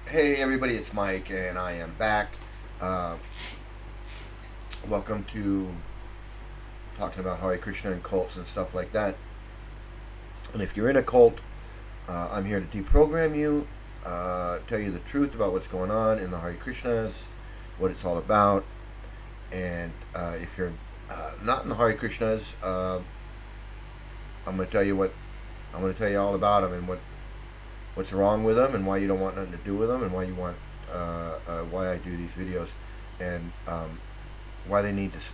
Hey everybody, it's Mike, and I am back. Uh, Welcome to talking about Hare Krishna and cults and stuff like that. And if you're in a cult, I'm here to deprogram you, tell you the truth about what's going on in the Hare Krishnas, what it's all about. And if you're not in the Hare Krishnas, I'm going to tell you what I'm going to tell you all about them and what's wrong with them and why you don't want nothing to do with them and why you want why I do these videos and why it needs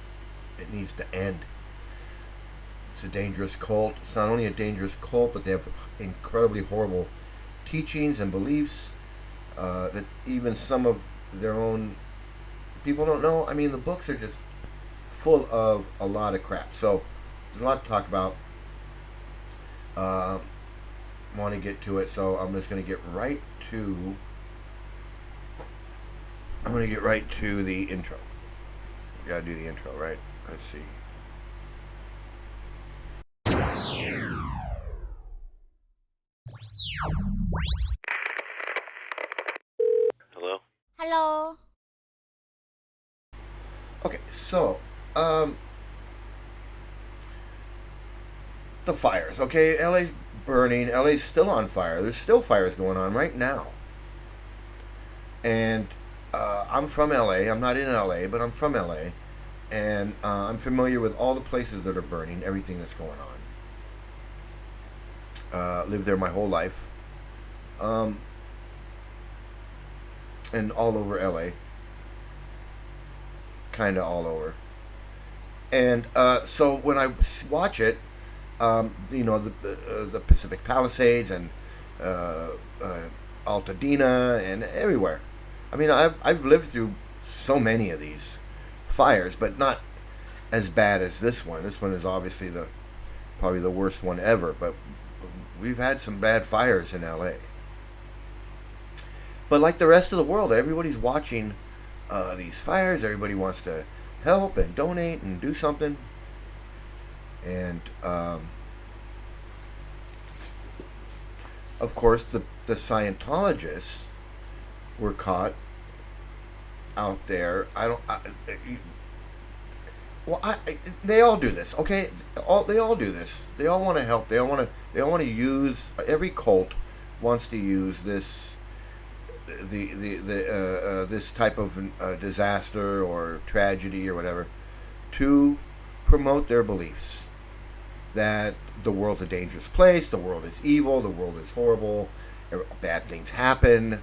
to end. It's a dangerous cult. It's not only a dangerous cult, but they have incredibly horrible teachings and beliefs that even some of their own people don't know. I mean, the books are just full of a lot of crap. So there's a lot to talk about. Want to get to it, so I'm just going to get right to. I'm going to get right to the intro. We got to do the intro, right? Let's see. Hello? Hello. Okay, so the fires. Okay, LA's burning. LA's still on fire. There's still fires going on right now. And I'm from LA. I'm not in LA, but I'm from LA. And I'm familiar with all the places that are burning, everything that's going on. Lived there my whole life. And all over LA. Kind of all over. And so when I watch it, the Pacific Palisades and Altadena and everywhere. I mean, I've lived through so many of these fires, but not as bad as this one. This one is obviously probably the worst one ever. But we've had some bad fires in LA. But like the rest of the world, everybody's watching these fires. Everybody wants to help and donate and do something. And of course, the Scientologists were caught out there. They all do this, okay? They all do this. They all want to help. They all want to use. Every cult wants to use this this type of disaster or tragedy or whatever to promote their beliefs that the world's a dangerous place, the world is evil, the world is horrible, bad things happen,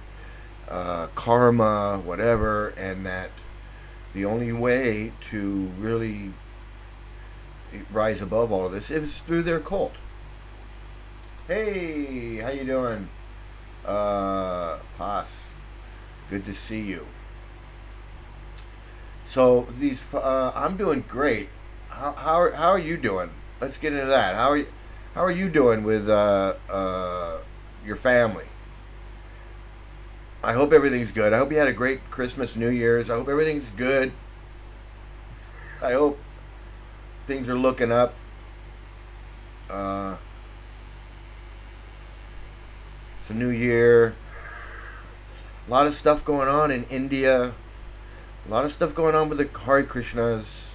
karma, whatever, and that the only way to really rise above all of this is through their cult. Hey, how you doing? Paz, good to see you. So I'm doing great. How are you doing? Let's get into that. How are you doing with your family? I hope everything's good. I hope you had a great Christmas, New Year's. I hope everything's good. I hope things are looking up. It's a new year. A lot of stuff going on in India. A lot of stuff going on with the Hare Krishnas.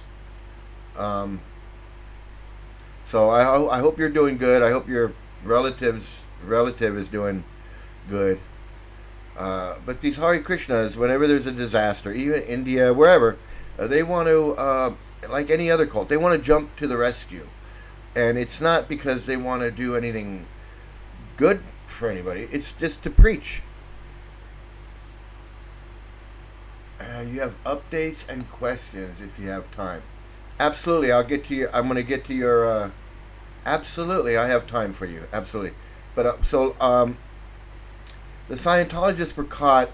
So I hope you're doing good. I hope your relative is doing good. But these Hare Krishnas, whenever there's a disaster, even India, wherever, they want to, like any other cult, they want to jump to the rescue. And it's not because they want to do anything good for anybody. It's just to preach. You have updates and questions if you have time. Absolutely, I'll get to you. I'm going to get to your. Absolutely, I have time for you. Absolutely, but the Scientologists were caught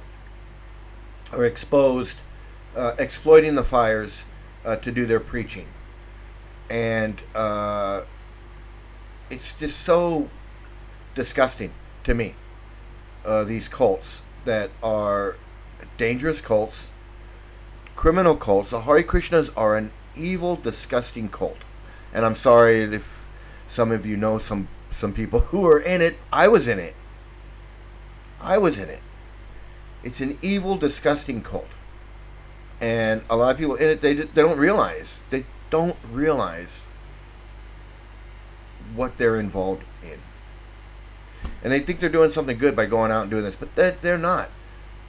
or exposed, exploiting the fires to do their preaching, and it's just so disgusting to me. These cults that are dangerous cults, criminal cults. The Hare Krishnas are an evil, disgusting cult. And I'm sorry if some of you know some people who are in it. I was in it. It's an evil, disgusting cult, and a lot of people in it they don't realize what they're involved in, and they think they're doing something good by going out and doing this, but they're not,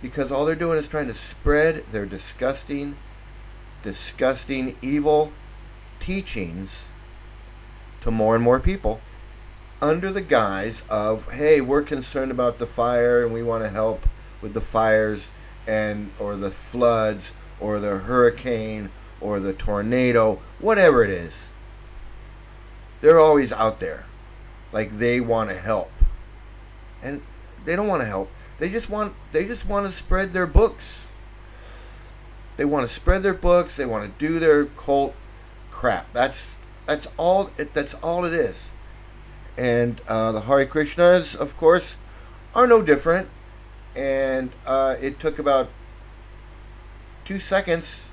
because all they're doing is trying to spread their disgusting, evil teachings to more and more people under the guise of, hey, we're concerned about the fire and we want to help with the fires and or the floods or the hurricane or the tornado, whatever it is. They're always out there like they want to help, and they don't want to help. They just want to spread their books. They want to spread their books. They want to do their cult crap. That's all it is. And the Hare Krishnas, of course, are no different. And it took about 2 seconds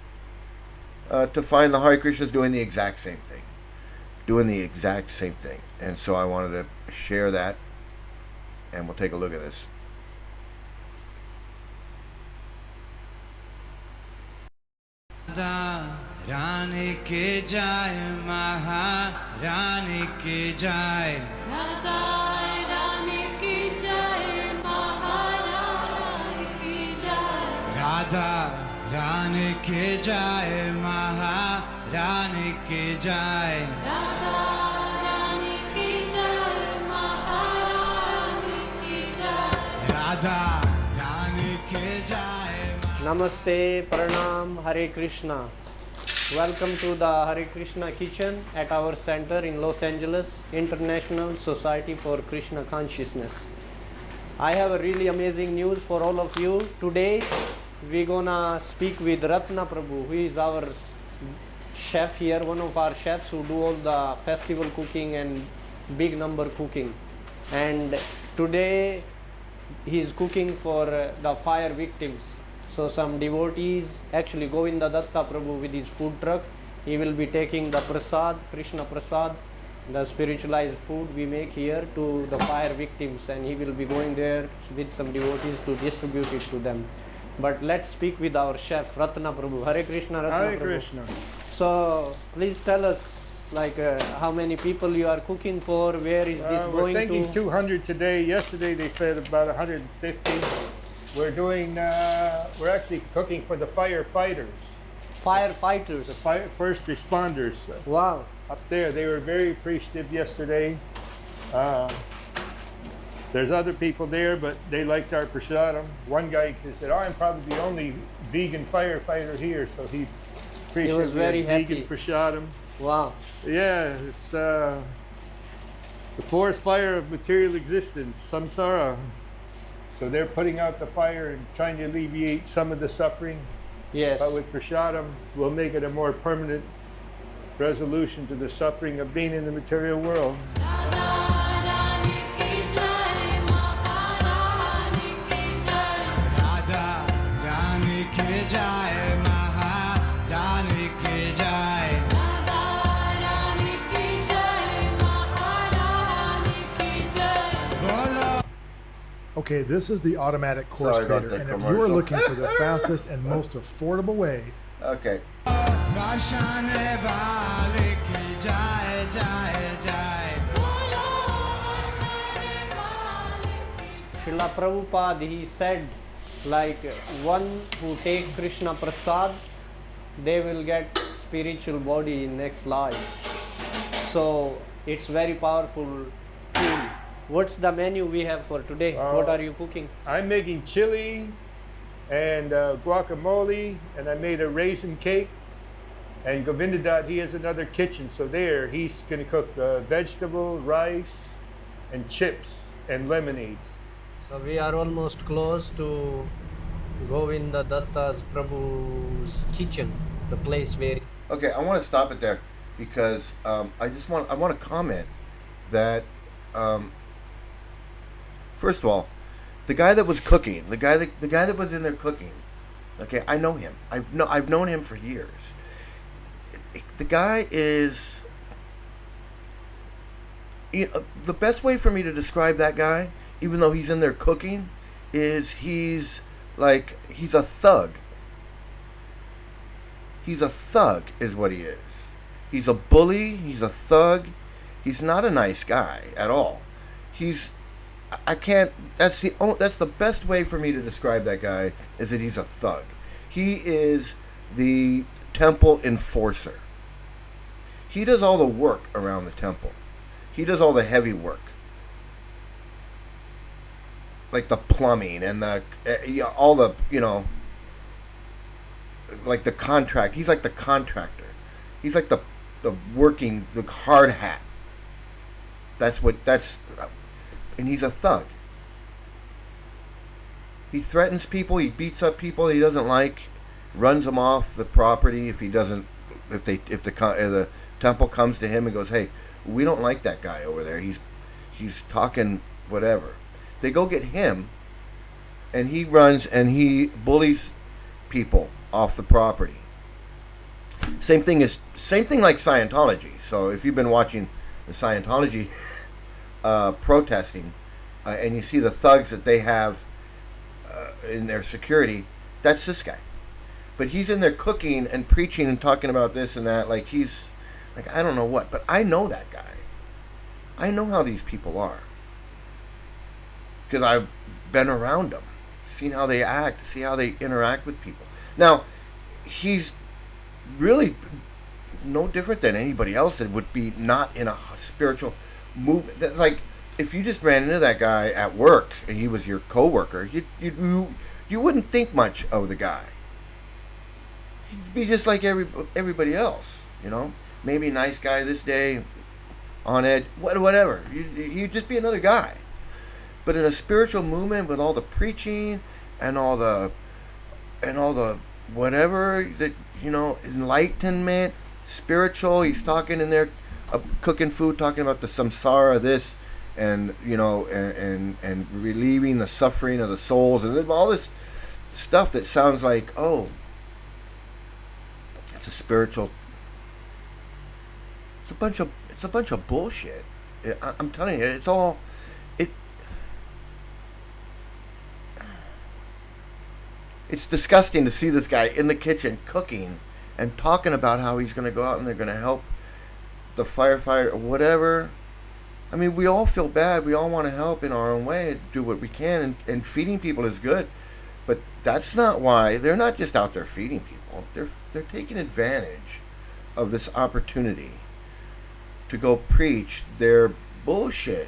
to find the Hare Krishnas doing the exact same thing. And so I wanted to share that. And we'll take a look at this. Rani ke jai, Maharani ke jai. Rani ke jai, Maharani ke jai. Radha Rani ke jai, Maharani ke jai. Rani ke jai, Maharani ke jai. Radha Rani ke jai. Namaste, Pranam, Hare Krishna. Welcome to the Hare Krishna kitchen at our center in Los Angeles, International Society for Krishna Consciousness. I have a really amazing news for all of you. Today, we're gonna speak with Ratna Prabhu, who is our chef here, one of our chefs who do all the festival cooking and big number cooking. And today, he is cooking for the fire victims. So some devotees, actually Govinda Datta Prabhu with his food truck, he will be taking the prasad, Krishna prasad, the spiritualized food we make here to the fire victims, and he will be going there with some devotees to distribute it to them. But let's speak with our chef, Ratna Prabhu. Hare Krishna, Ratna Hare Prabhu. Krishna. So please tell us, like how many people you are cooking for, where is this We're going thinking to? 200 today. Yesterday they fed about 150. We're actually cooking for the firefighters, Firefighters. the first responders Wow. up there. They were very appreciative yesterday. There's other people there, but they liked our prasadam. One guy said, I'm probably the only vegan firefighter here, so he appreciated was very vegan happy. prasadam. Wow. Yeah, it's the forest fire of material existence, samsara. So they're putting out the fire and trying to alleviate some of the suffering. Yes. But with prasadam, we'll make it a more permanent resolution to the suffering of being in the material world. Rani ke jai, Maharani ke jai. Radha Rani ke jai, Maharani ke jai. Rani ke jai, Maharani ke jai. Bolo. Okay, this is the automatic course Sorry about creator, that and if you are commercial. looking for the fastest and most affordable way, Okay. Rashane Vale ke jai, jai, jai. Srila Prabhupada, he said, like one who take Krishna prasad, they will get spiritual body in next life. So it's very powerful tool. What's the menu we have for today? What are you cooking? I'm making chili and guacamole, and I made a raisin cake. And Govindadat, he has another kitchen, so there he's going to cook vegetable, rice, and chips and lemonade. So we are almost close to Govinda Datta's Prabhu's kitchen, the place where. Okay, I want to stop it there because I want to comment that first of all, the guy that was cooking, the guy that was in there cooking, okay, I know him. I've known him for years. The guy is, the best way for me to describe that guy, even though he's in there cooking, is he's like he's a thug. He's a thug is what he is. He's a bully, he's a thug. He's not a nice guy at all. I can't, that's the best way for me to describe that guy, is that he's a thug. He is the temple enforcer. He does all the work around the temple. He does all the heavy work. Like the plumbing and all the, like the contract. He's like the contractor. He's like the working, the hard hat. And he's a thug. He threatens people. He beats up people he doesn't like. Runs them off the property if the temple comes to him and goes, hey, we don't like that guy over there. He's talking whatever. They go get him, and he runs and he bullies people off the property. Same thing like Scientology. So if you've been watching the Scientology protesting, and you see the thugs that they have in their security, that's this guy. But he's in there cooking and preaching and talking about this and that, like he's like I don't know what. But I know that guy. I know how these people are because I've been around them, seen how they act, see how they interact with people. Now, he's really no different than anybody else that would be not in a spiritual movement. Like, if you just ran into that guy at work and he was your coworker, you wouldn't think much of the guy. He'd be just like everybody else, Maybe a nice guy this day, on edge, whatever. He'd just be another guy. But in a spiritual movement with all the preaching and all the whatever that enlightenment, spiritual. He's talking in there, cooking food, talking about the samsara, this, and and relieving the suffering of the souls, and all this stuff that sounds like, oh, it's a spiritual. It's a bunch of bullshit. I'm telling you, it's all. It's disgusting to see this guy in the kitchen cooking and talking about how he's going to go out and they're going to help the firefighter or whatever. I mean, we all feel bad. We all want to help in our own way, do what we can, and feeding people is good. But that's not why. They're not just out there feeding people. They're taking advantage of this opportunity to go preach their bullshit,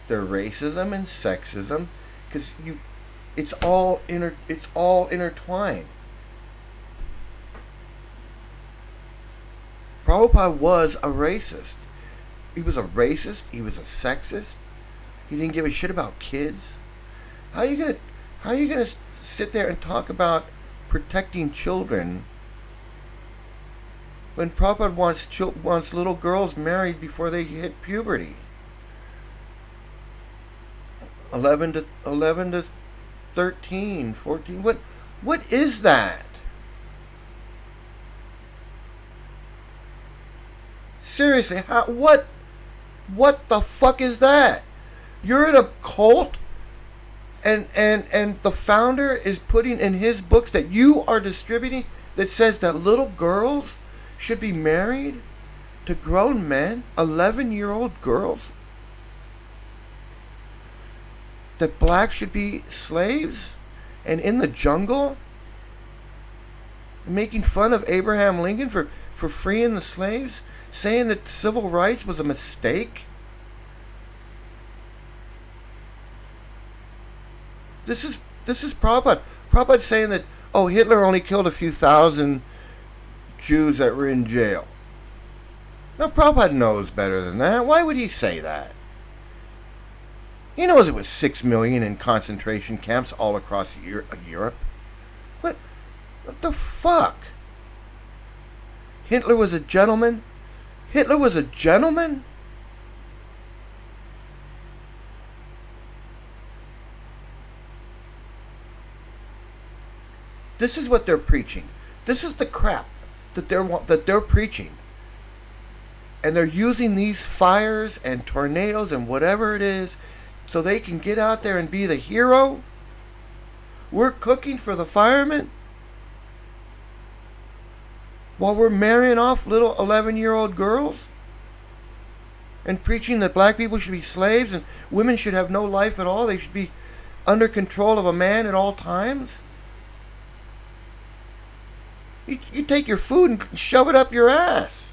their racism and sexism, because it's all intertwined. Prabhupada was a racist. He was a racist. He was a sexist. He didn't give a shit about kids. How are you gonna sit there and talk about protecting children when Prabhupada wants little girls married before they hit puberty? 11 to 13, 14. What is that? Seriously, what the fuck is that? You're in a cult and the founder is putting in his books that you are distributing that says that little girls should be married to grown men, 11-year-old girls. That blacks should be slaves and in the jungle, making fun of Abraham Lincoln for freeing the slaves, saying that civil rights was a mistake. This is Prabhupada. Prabhupada's saying that, oh, Hitler only killed a few thousand Jews that were in jail. Now, Prabhupada knows better than that. Why would he say that? He knows it was 6 million in concentration camps all across Europe. What the fuck? Hitler was a gentleman? Hitler was a gentleman? This is what they're preaching. This is the crap that they're preaching. And they're using these fires and tornadoes and whatever it is so they can get out there and be the hero We're cooking for the firemen while we're marrying off little 11-year-old girls and preaching that black people should be slaves and women should have no life at all. They should be under control of a man at all times. You take your food and shove it up your ass.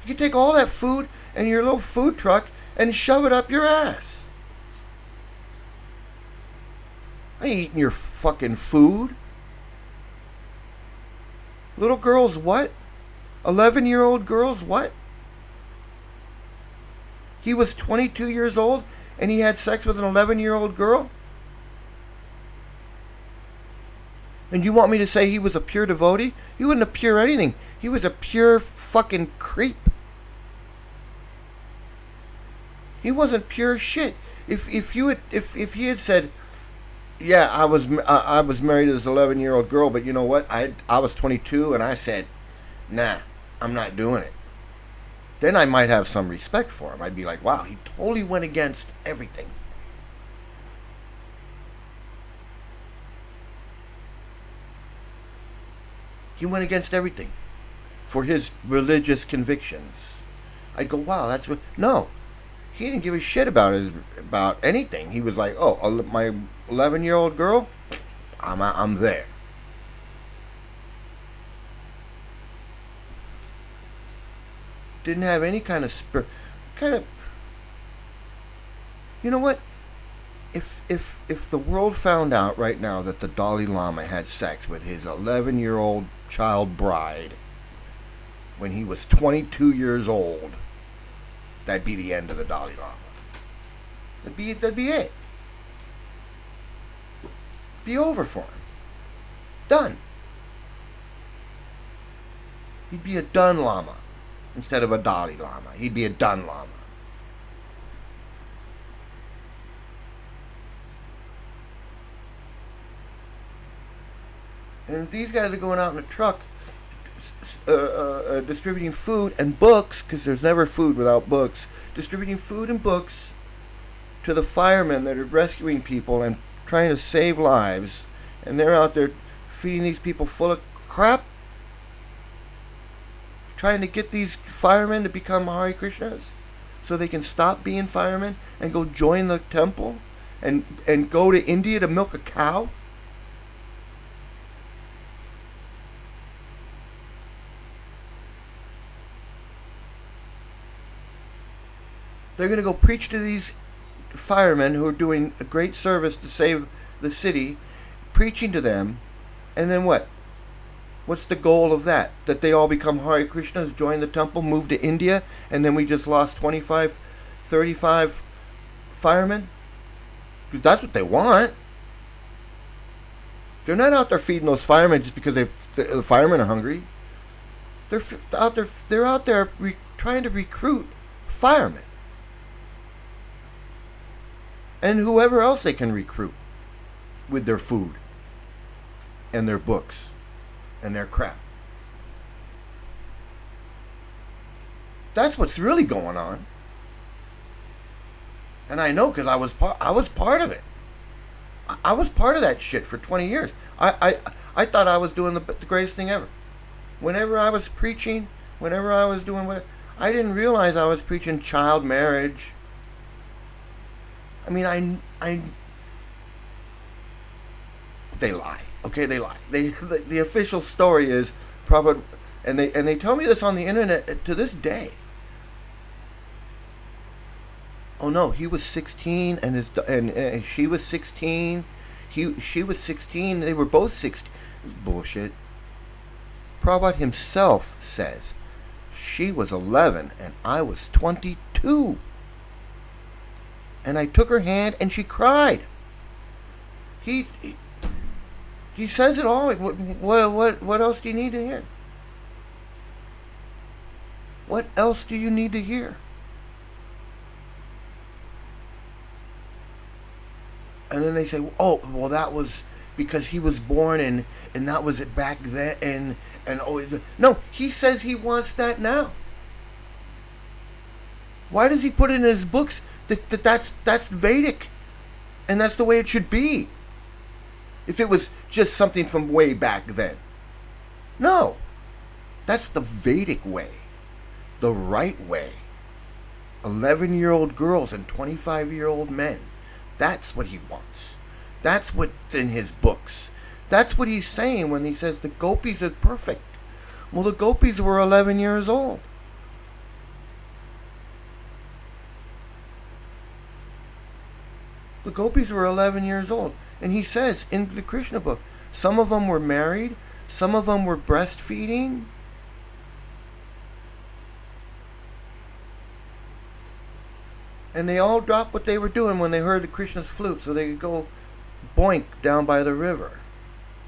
You take all that food and your little food truck and shove it up your ass. I ain't eating your fucking food. Little girls what? 11-year-old girls what? He was 22 years old and he had sex with an 11-year-old girl? And you want me to say he was a pure devotee? He wasn't a pure anything. He was a pure fucking creep. He wasn't pure shit. If he had said, yeah, I was married to this 11-year-old girl, but you know what? I was 22 and I said, nah, I'm not doing it. Then I might have some respect for him. I'd be like, wow, he totally went against everything. He went against everything for his religious convictions. I'd go, wow, that's what... No, he didn't give a shit about anything. He was like, oh, my 11-year-old girl, I'm there. Didn't have any kind of You know what? If the world found out right now that the Dalai Lama had sex with his 11-year-old child bride when he was 22 years old, that'd be the end of the Dalai Lama. That'd be it. Be over for him. Done. He'd be a done Lama instead of a Dalai Lama. He'd be a done Lama. And these guys are going out in a truck distributing food and books, because there's never food without books, distributing food and books to the firemen that are rescuing people and trying to save lives. And they're out there feeding these people full of crap, trying to get these firemen to become Hare Krishnas so they can stop being firemen and go join the temple and go to India to milk a cow. They're going to go preach to these firemen who are doing a great service to save the city, preaching to them, and then what? What's the goal of that? That they all become Hare Krishnas, join the temple, move to India, and then we just lost 25, 35 firemen? Because that's what they want. They're not out there feeding those firemen just because the firemen are hungry. They're out there trying to recruit firemen. And whoever else they can recruit with their food and their books and their crap. That's what's really going on. And I know because I was part of it. I was part of that shit for 20 years. I thought I was doing the greatest thing ever. Whenever I was preaching, whenever I was doing what, I didn't realize I was preaching child marriage. I mean, they lie. Okay, they lie. The official story is Prabhupada, and they tell me this on the internet to this day. Oh no, he was 16 and she was 16. She was 16. They were both 16. It's bullshit. Prabhupada himself says she was 11 and I was 22. And I took her hand and she cried. He says it all. What else do you need to hear? What else do you need to hear? And then they say, oh, well, that was because he was born and that was it back then. And always. No, he says he wants that now. Why does he put in his books That's Vedic, and that's the way it should be. If it was just something from way back then, no, that's the Vedic way, the right way. 11-year-old girls and 25-year-old men. That's what he wants. That's what's in his books. That's what he's saying when he says the gopis are perfect. Well, the gopis were 11 years old. The gopis were 11 years old. And he says in the Krishna book, some of them were married, some of them were breastfeeding. And they all dropped what they were doing when they heard the Krishna's flute so they could go boink down by the river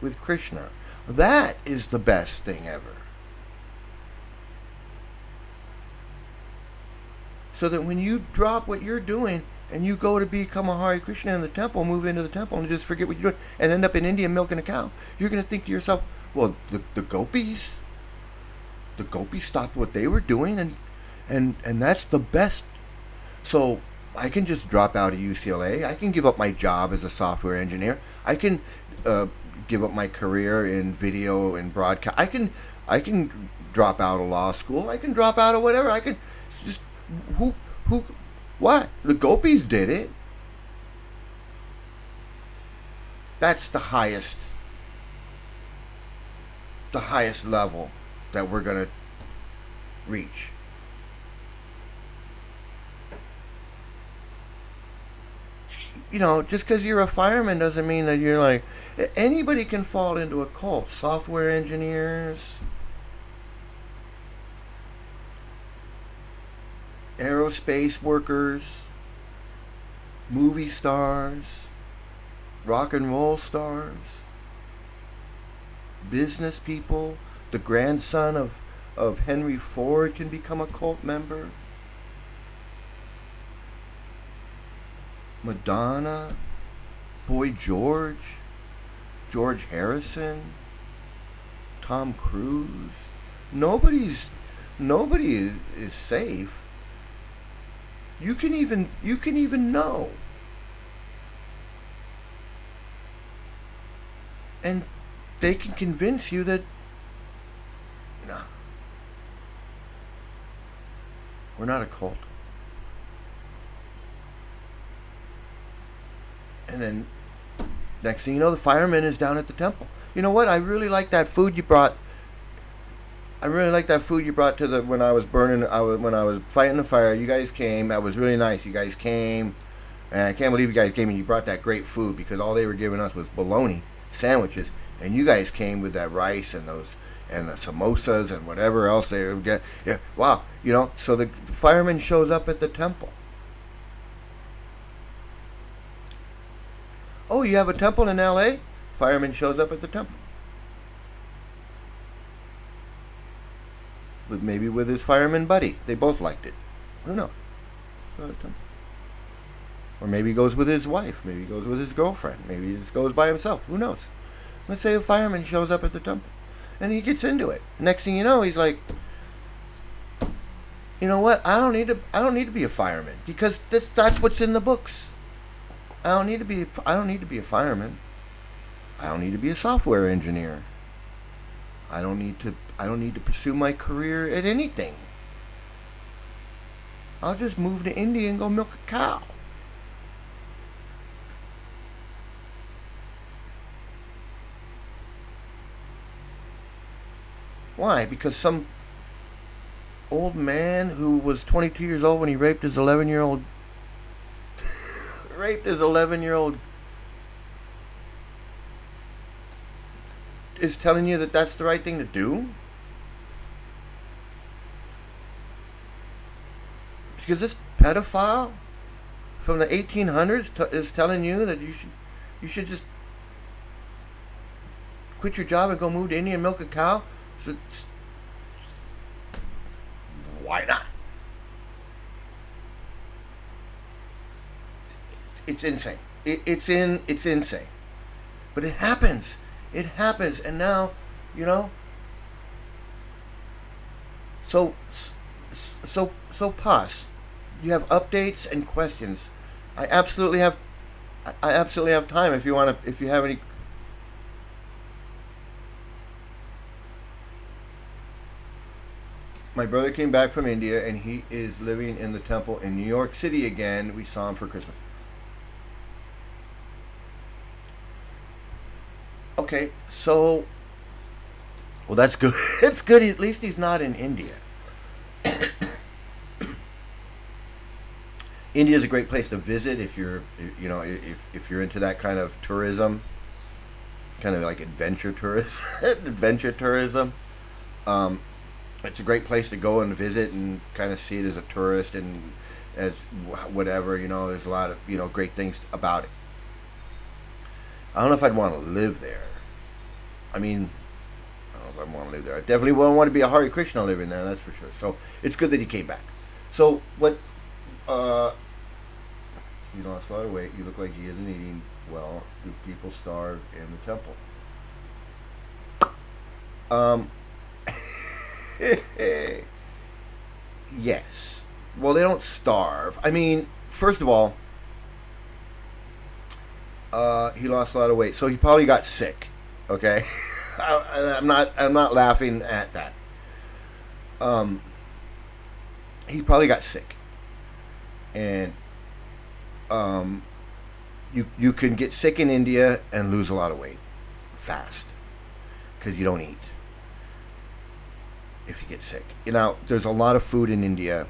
with Krishna. That is the best thing ever. So that when you drop what you're doing and you go to become a Hare Krishna in the temple, move into the temple and just forget what you're doing and end up in India milking a cow, you're going to think to yourself, well, the gopis stopped what they were doing and that's the best. So I can just drop out of UCLA. I can give up my job as a software engineer. I can give up my career in video and broadcast. I can drop out of law school. I can drop out of whatever. I can just what? The gopis did it. That's the highest level that we're gonna reach. You know, just because you're a fireman doesn't mean that you're like, anybody can fall into a cult. Software engineers, aerospace workers, movie stars, rock and roll stars, business people. The grandson of Henry Ford can become a cult member. Madonna, Boy George, George Harrison, Tom Cruise. Nobody is safe. You can even know. And they can convince you that no. We're not a cult. And then next thing you know, the fireman is down at the temple. You know what? I really like that food you brought. I really like that food you brought to the when I was fighting the fire. You guys came. That was really nice. You guys came, and I can't believe you guys came and you brought that great food because all they were giving us was bologna sandwiches, and you guys came with that rice and the samosas and whatever else they would get. Yeah, wow. You know, so the fireman shows up at the temple. Oh, you have a temple in L.A.? Fireman shows up at the temple. Maybe with his fireman buddy. They both liked it. Who knows? Or maybe he goes with his wife. Maybe he goes with his girlfriend. Maybe he just goes by himself. Who knows? Let's say a fireman shows up at the temple. And he gets into it. Next thing you know, he's like, you know what? I don't need to be a fireman because that's what's in the books. I don't need to be a fireman. I don't need to be a software engineer. I don't need to pursue my career at anything. I'll just move to India and go milk a cow. Why? Because some old man who was 22 years old when he raped his 11-year-old is telling you that that's the right thing to do? Because this pedophile from the 1800s is telling you that you should just quit your job and go move to India and milk a cow? So why not? It's insane. It's insane. But it happens. It happens. And now, you know. So pus. you have updates and questions, I absolutely have time if you want to, if you have any. My brother came back from India and he is living in the temple in New York City again. We saw him for Christmas. Okay, so, well, that's good. It's good. At least he's not in India. India is a great place to visit if you're, you know, if you're into that kind of tourism, kind of like adventure tourism. Adventure tourism. It's a great place to go and visit and kind of see it as a tourist and as whatever, you know. There's a lot of, you know, great things about it. I don't know if I'd want to live there. I mean, I don't know if I'd want to live there. I definitely wouldn't want to be a Hare Krishna living there, that's for sure. So it's good that he came back. So what, you lost a lot of weight. You look like he isn't eating well. Do people starve in the temple? Yes. Well, they don't starve. I mean, first of all, he lost a lot of weight, so he probably got sick. Okay, I'm not laughing at that. He probably got sick, and you can get sick in India and lose a lot of weight fast because you don't eat. If you get sick, you know, there's a lot of food in India.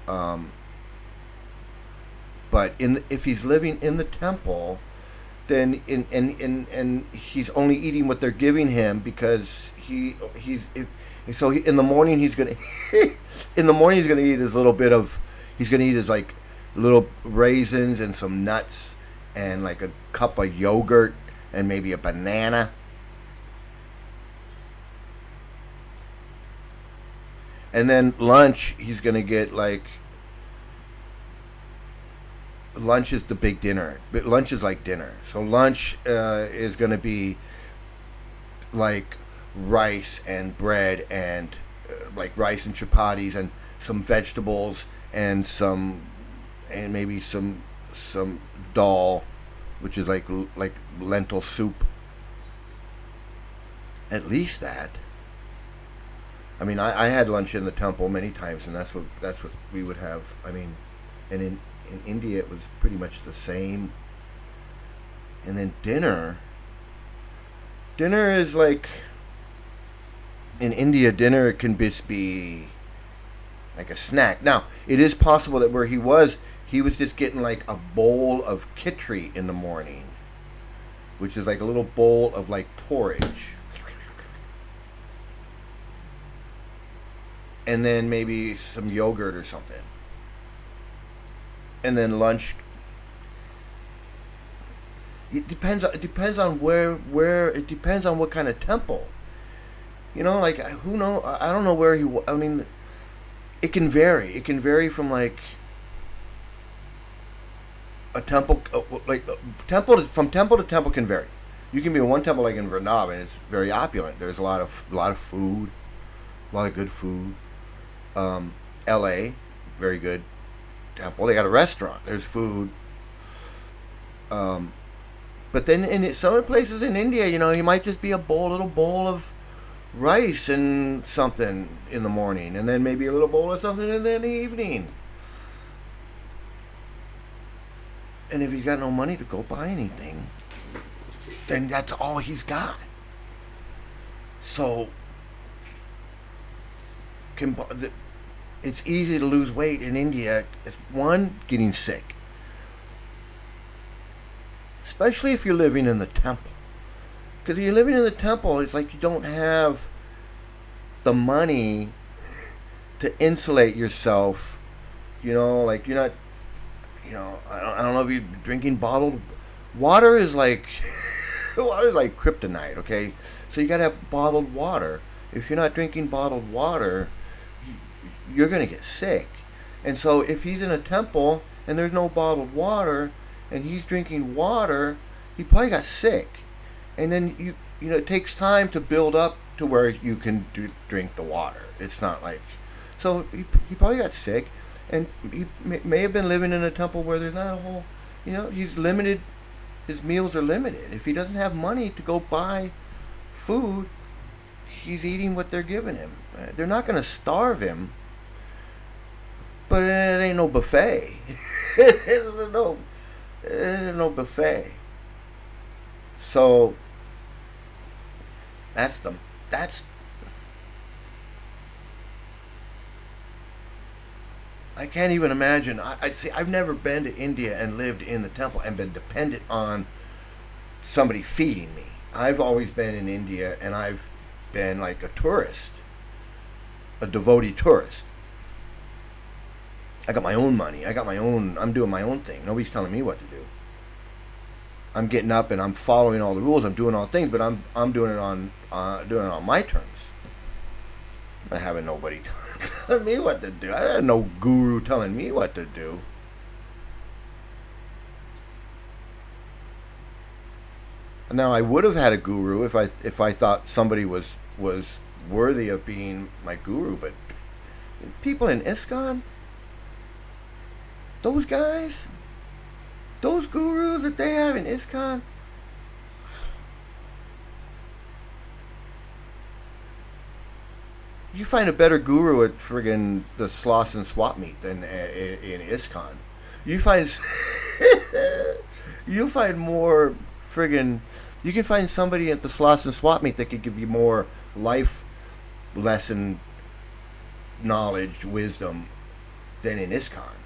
But if he's living in the temple, then and he's only eating what they're giving him because in the morning he's gonna eat his little bit of, he's gonna eat his like little raisins and some nuts and like a cup of yogurt and maybe a banana. And then lunch, he's going to get like, lunch is the big dinner. But lunch is like dinner. So lunch is going to be like rice and bread and like rice and chapatis and some vegetables and maybe some dal, which is like lentil soup. At least that. I mean, I had lunch in the temple many times, and that's what we would have. I mean, and in India it was pretty much the same. And then dinner is like, in India, dinner can just be like a snack. Now, it is possible that where he was just getting like a bowl of khichdi in the morning, which is like a little bowl of like porridge. And then maybe some yogurt or something. And then lunch. It depends on where it depends on what kind of temple. You know, like, who knows? I don't know where he. I mean, it can vary. It can vary from like a temple, from temple to temple can vary. You can be in one temple like in Vrindavan, it's very opulent. There's a lot of food, a lot of good food. L.A., very good temple. They got a restaurant. There's food. But then in some places in India, you know, he might just be a little bowl of rice and something in the morning, and then maybe a little bowl of something in the evening. And if he's got no money to go buy anything, then that's all he's got. So it's easy to lose weight in India. It's one, getting sick, especially if you're living in the temple. Because if you're living in the temple, it's like you don't have the money to insulate yourself. You know, like you're not. You know, I don't know if you're drinking bottled water. Is like water is like kryptonite. Okay, so you gotta have bottled water. If you're not drinking bottled water, you're going to get sick. And so if he's in a temple and there's no bottled water and he's drinking water, he probably got sick. And then you know it takes time to build up to where you can drink the water. It's not like, so he probably got sick. And he may have been living in a temple where there's not a whole, he's limited. His meals are limited. If he doesn't have money to go buy food, he's eating what they're giving him. They're not going to starve him, but it ain't no buffet. It ain't no buffet. So that's I can't even imagine. I see. I've never been to India and lived in the temple and been dependent on somebody feeding me. I've always been in India, and I've been like a tourist, a devotee tourist. I got my own money. I'm doing my own thing. Nobody's telling me what to do. I'm getting up and I'm following all the rules. I'm doing all things, but I'm doing it on my terms. I'm not having nobody telling me what to do. I had no guru telling me what to do. Now I would have had a guru if I thought somebody was worthy of being my guru, but people in ISKCON, those guys, those gurus that they have in ISKCON, you find a better guru at friggin' the Sloss and Swap Meet than in ISKCON. You find more friggin'. You can find somebody at the Sloss and Swap Meet that could give you more life lesson knowledge, wisdom than in ISKCON.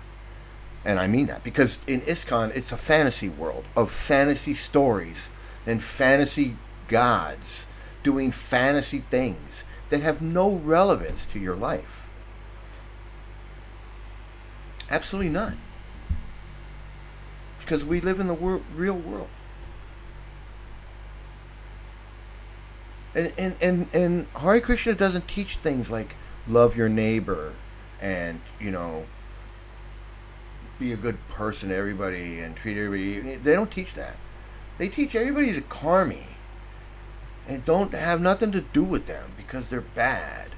And I mean that because in ISKCON it's a fantasy world of fantasy stories and fantasy gods doing fantasy things that have no relevance to your life. Absolutely none. Because we live in the real world. And Hare Krishna doesn't teach things like love your neighbor and, be a good person to everybody and treat everybody. They don't teach that. They teach everybody's a karmi and don't have nothing to do with them because they're bad.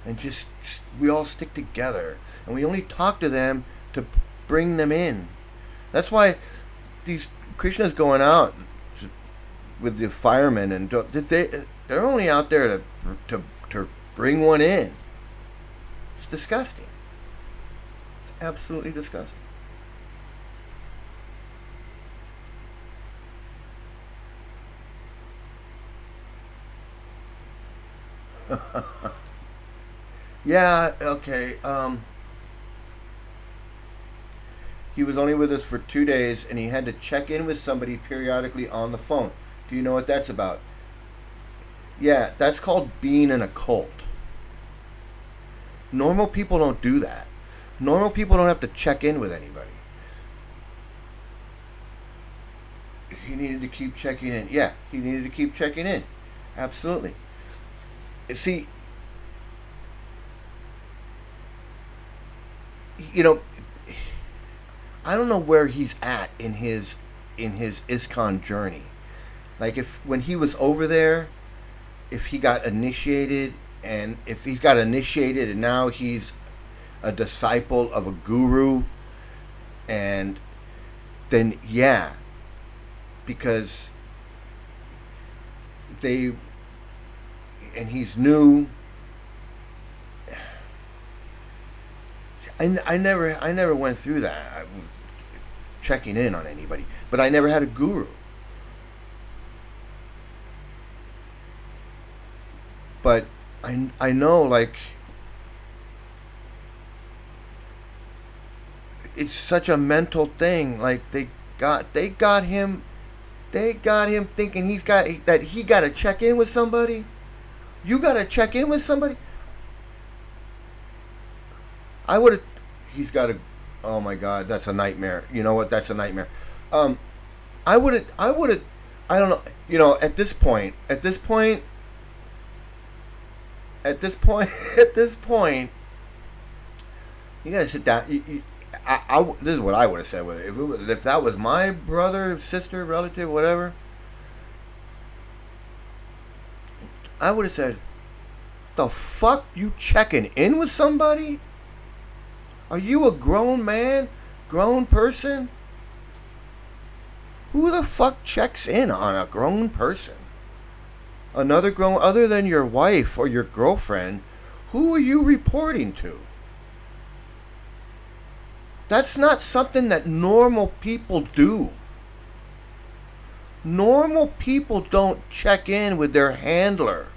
And just we all stick together and we only talk to them to bring them in. That's why these Krishnas going out with the firemen and they're only out there to bring one in. It's disgusting. It's absolutely disgusting. Yeah, okay. He was only with us for 2 days and he had to check in with somebody periodically on the phone. Do you know what that's about? Yeah, that's called being in a cult. Normal people don't do that. Normal people don't have to check in with anybody. He needed to keep checking in. Yeah, he needed to keep checking in. Absolutely. See, I don't know where he's at in his ISKCON journey. Like when he was over there, if he got initiated, and if he's got initiated and now he's a disciple of a guru, and then yeah, because he's new. I never went through that, checking in on anybody, but I never had a guru. But I know, like, it's such a mental thing. Like they got him thinking he got to check in with somebody. You got to check in with somebody. He's got to. Oh my God, that's a nightmare. You know what? That's a nightmare. I don't know. At this point, you gotta sit down. This is what I would have said with it. If that was my brother, sister, relative, whatever, I would have said, "The fuck, you checking in with somebody? Are you a grown man? Grown person? Who the fuck checks in on a grown person? Another grown, other than your wife or your girlfriend, who are you reporting to? That's not something that normal people do. Normal people don't check in with their handler.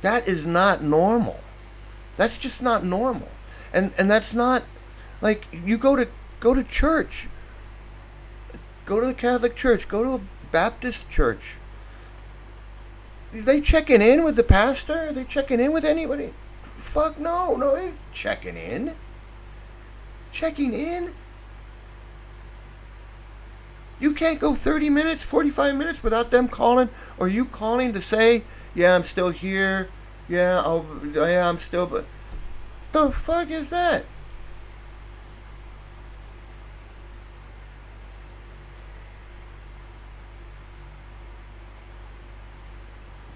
That is not normal. That's just not normal. And that's not, like, you go to church. Go to the Catholic Church. Go to a Baptist church. Are they checking in with the pastor? Are they checking in with anybody? Fuck no. No, they ain't checking in. Checking in? You can't go 30 minutes, 45 minutes without them calling, or you calling to say, yeah, I'm still here. Yeah, I'm still, but the fuck is that?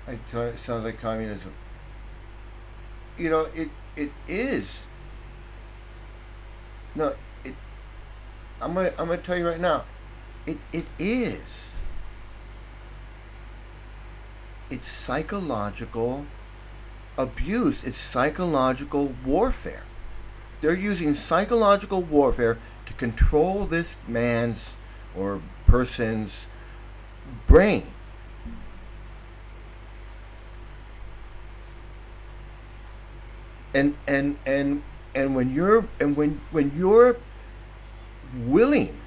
It sounds like communism. You know, it is. No, I'm gonna tell you right now. It is. It's psychological abuse. It's psychological warfare. They're using psychological warfare to control this man's or person's brain. And when you're willing,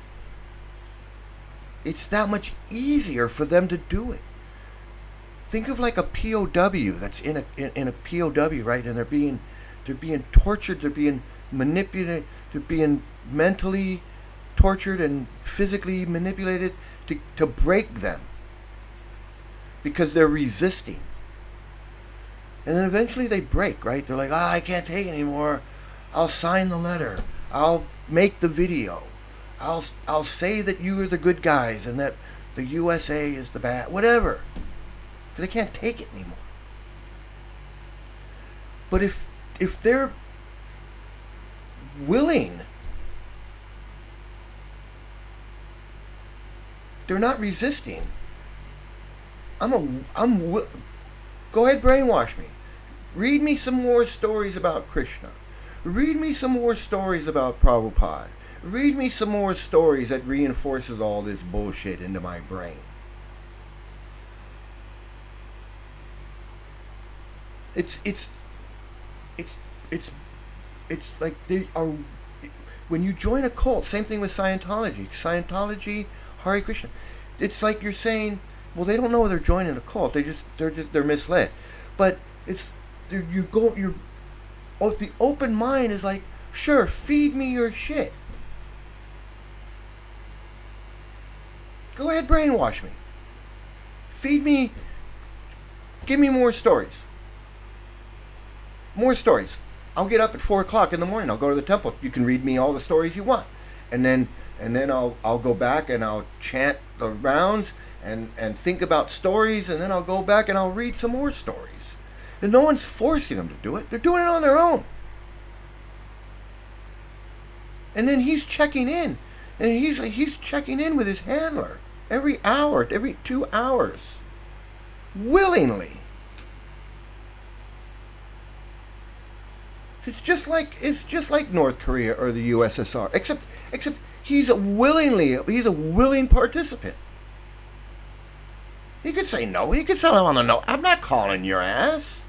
it's that much easier for them to do it. Think of like a POW that's in a POW, right? And they're being tortured, they're being manipulated, they're being mentally tortured and physically manipulated to break them because they're resisting. And then eventually they break, right? They're like, I can't take it anymore. I'll sign the letter. I'll make the video. I'll say that you are the good guys and that the USA is the bad, whatever. Because they can't take it anymore. But if they're willing, they're not resisting. Go ahead, brainwash me. Read me some more stories about Krishna. Read me some more stories about Prabhupada. Read me some more stories that reinforces all this bullshit into my brain. It's like they are. When you join a cult, same thing with Scientology. Scientology, Hare Krishna. It's like you're saying, well, they don't know they're joining a cult. They're misled. But the open mind is like, sure, feed me your shit. Go ahead, brainwash me. Feed me. Give me more stories. More stories. I'll get up at 4 o'clock in the morning. I'll go to the temple. You can read me all the stories you want, and then I'll go back and I'll chant the rounds and think about stories, and then I'll go back and I'll read some more stories. And no one's forcing them to do it. They're doing it on their own. And then he's checking in, and he's checking in with his handler every hour, every 2 hours, willingly. It's just like North Korea or the USSR, except he's a willing participant. He could say no. He could tell him on the no. I'm not calling your ass.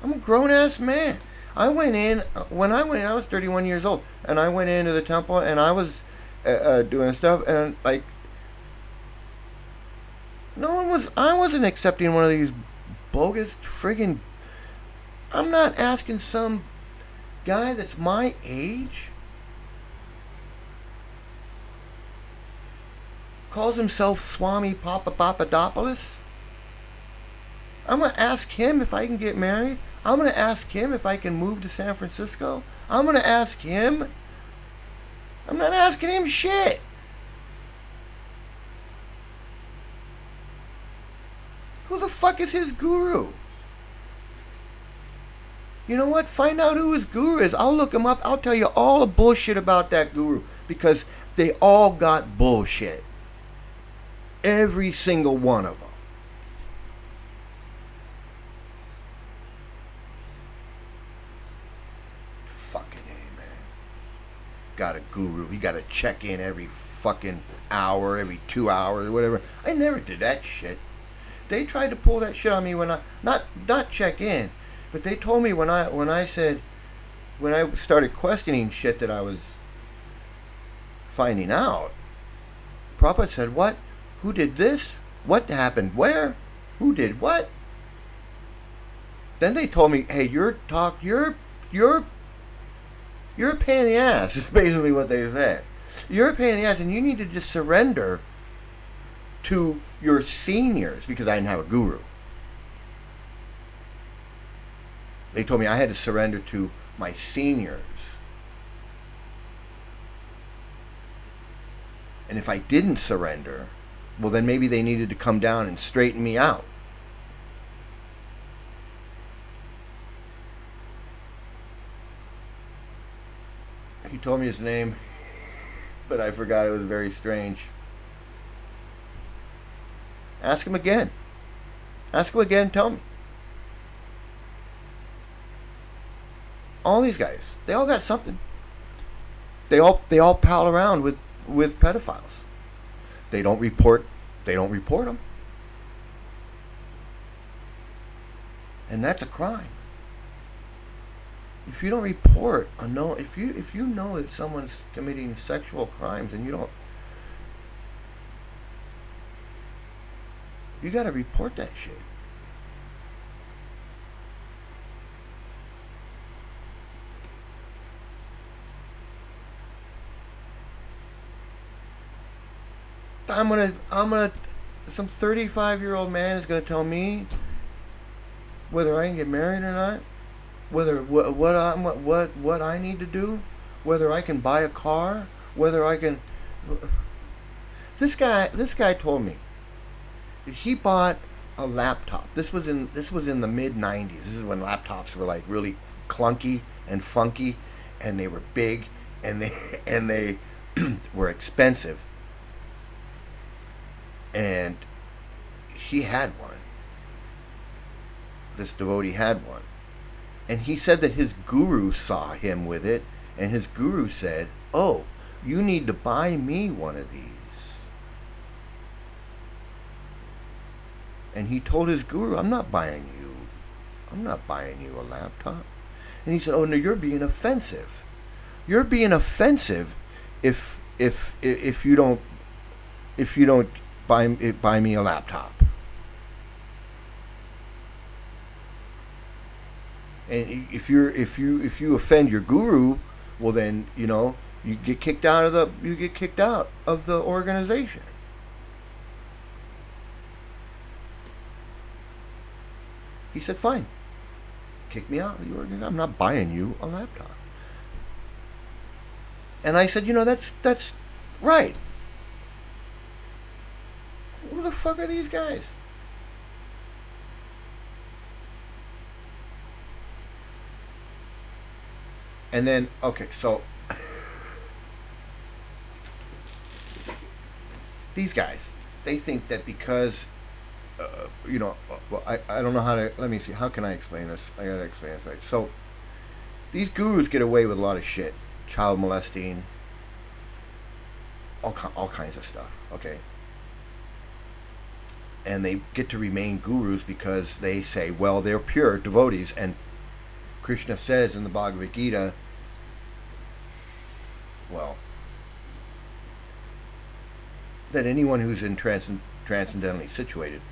I'm a grown ass man. I went in. I was 31 years old, and I went into the temple, and I was doing stuff, and like I wasn't accepting one of these bogus friggin'. I'm not asking some guy that's my age, calls himself Swami Papadopoulos. I'm going to ask him if I can get married. I'm going to ask him if I can move to San Francisco. I'm going to ask him. I'm not asking him shit. Who the fuck fuck is his guru? You know what? Find out who his guru is. I'll look him up. I'll tell you all the bullshit about that guru. Because they all got bullshit. Every single one of them. Fucking A, man. Got a guru. He got to check in every fucking hour, every 2 hours, or whatever. I never did that shit. They tried to pull that shit on me when I not check in, but they told me when I started questioning shit that I was finding out. Prabhupada said, "What? Who did this? What happened? Where? Who did what?" Then they told me, "Hey, you're a pain in the ass." Is basically what they said. You're a pain in the ass, and you need to just surrender to your seniors, because I didn't have a guru. They told me I had to surrender to my seniors. And if I didn't surrender, well, then maybe they needed to come down and straighten me out. He told me his name, but I forgot. It was very strange. Ask him again. Ask him again and tell me. All these guys, they all got something. They all pal around with pedophiles. They don't report them. And that's a crime. If you don't report if you know that someone's committing sexual crimes and you got to report that shit. Some 35-year-old man is gonna tell me whether I can get married or not, whether what I need to do, whether I can buy a car, whether I can. This guy told me that he bought a laptop. This was in the mid '90s. This is when laptops were like really clunky and funky, and they were big, and they were expensive. And he had one. This devotee had one. And he said that his guru saw him with it, and his guru said, "Oh, you need to buy me one of these." And he told his guru, "I'm not buying you a laptop." And he said, "Oh no, you're being offensive. You're being offensive if you don't buy me a laptop." And if you offend your guru, well then you get kicked out of the organization. He said, "Fine, kick me out of the organization. I'm not buying you a laptop." And I said, that's right. Who the fuck are these guys? And then, okay, so these guys, they think that because, well, I don't know how to, let me see, how can I explain this? I gotta explain this right. So, these gurus get away with a lot of shit. Child molesting, all kinds of stuff, okay? And they get to remain gurus because they say, well, they're pure devotees, and Krishna says in the Bhagavad Gita, well, that anyone who's in transcendentally situated,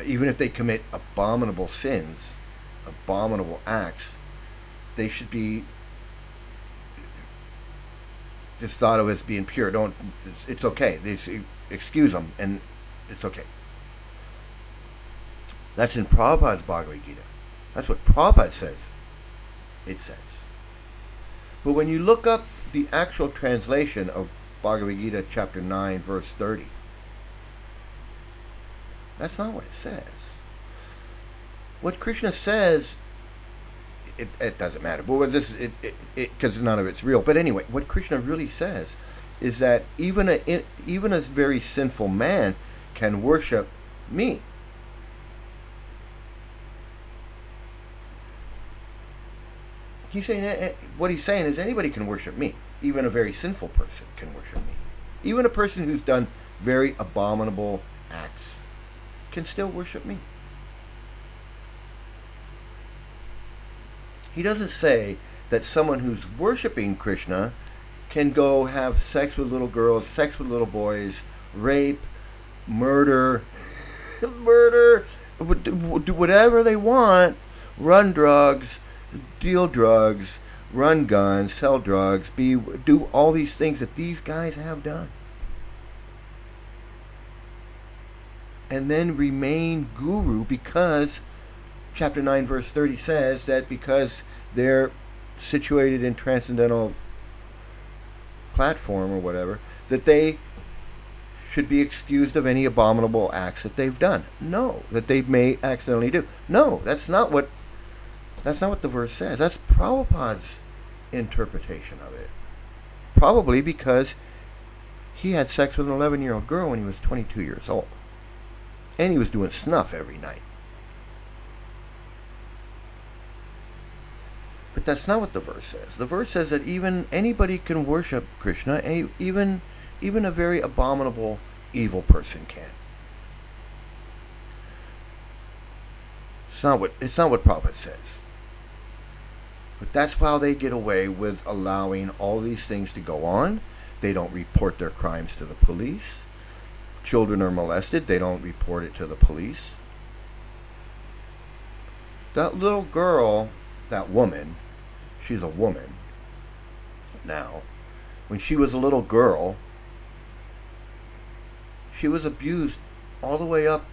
even if they commit abominable sins, abominable acts, they should be just thought of as being pure. It's okay. Excuse them, and it's okay. That's in Prabhupada's Bhagavad Gita. That's what Prabhupada says. It says. But when you look up the actual translation of Bhagavad Gita chapter 9 verse 30, That's not what it says. What Krishna says, it doesn't matter. But what this, because none of it's real. But anyway, what Krishna really says is that even a very sinful man can worship me. He's saying, what he's saying is anybody can worship me. Even a very sinful person can worship me. Even a person who's done very abominable acts can still worship me. He doesn't say that someone who's worshiping Krishna can go have sex with little girls, sex with little boys, rape, murder, do whatever they want, run drugs, deal drugs, run guns, sell drugs, do all these things that these guys have done. And then remain guru because chapter 9 verse 30 says that because they're situated in transcendental platform or whatever, that they should be excused of any abominable acts that they've done. No, that they may accidentally do. No, that's not what the verse says. That's Prabhupada's interpretation of it. Probably because he had sex with an 11-year-old girl when he was 22 years old. And he was doing snuff every night. But that's not what the verse says. The verse says that even anybody can worship Krishna, even a very abominable, evil person can. It's not what Prabhupada says. But that's how they get away with allowing all these things to go on. They don't report their crimes to the police. Children are molested, they don't report it to the police. That little girl, that woman, she's a woman now. When she was a little girl, she was abused all the way up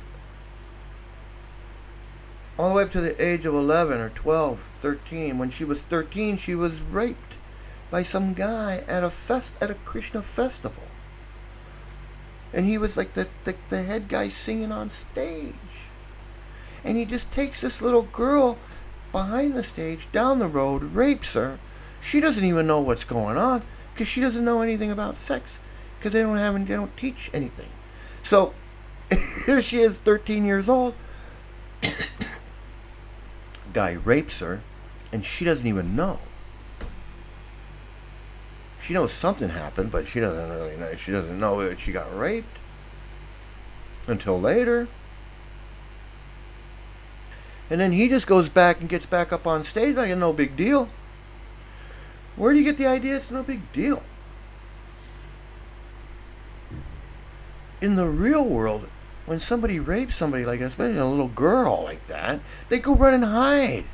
to the age of 11 or 12, 13. When she was 13, she was raped by some guy at a Krishna festival. And he was like the head guy singing on stage. And he just takes this little girl behind the stage, down the road, rapes her. She doesn't even know what's going on because she doesn't know anything about sex because they don't teach anything. So here she is, 13 years old. Guy rapes her, and she doesn't even know. She knows something happened, but she doesn't really know. She doesn't know that she got raped until later. And then he just goes back and gets back up on stage like it's no big deal. Where do you get the idea it's no big deal? In the real world, when somebody rapes somebody like that, especially a little girl like that, they go run and hide.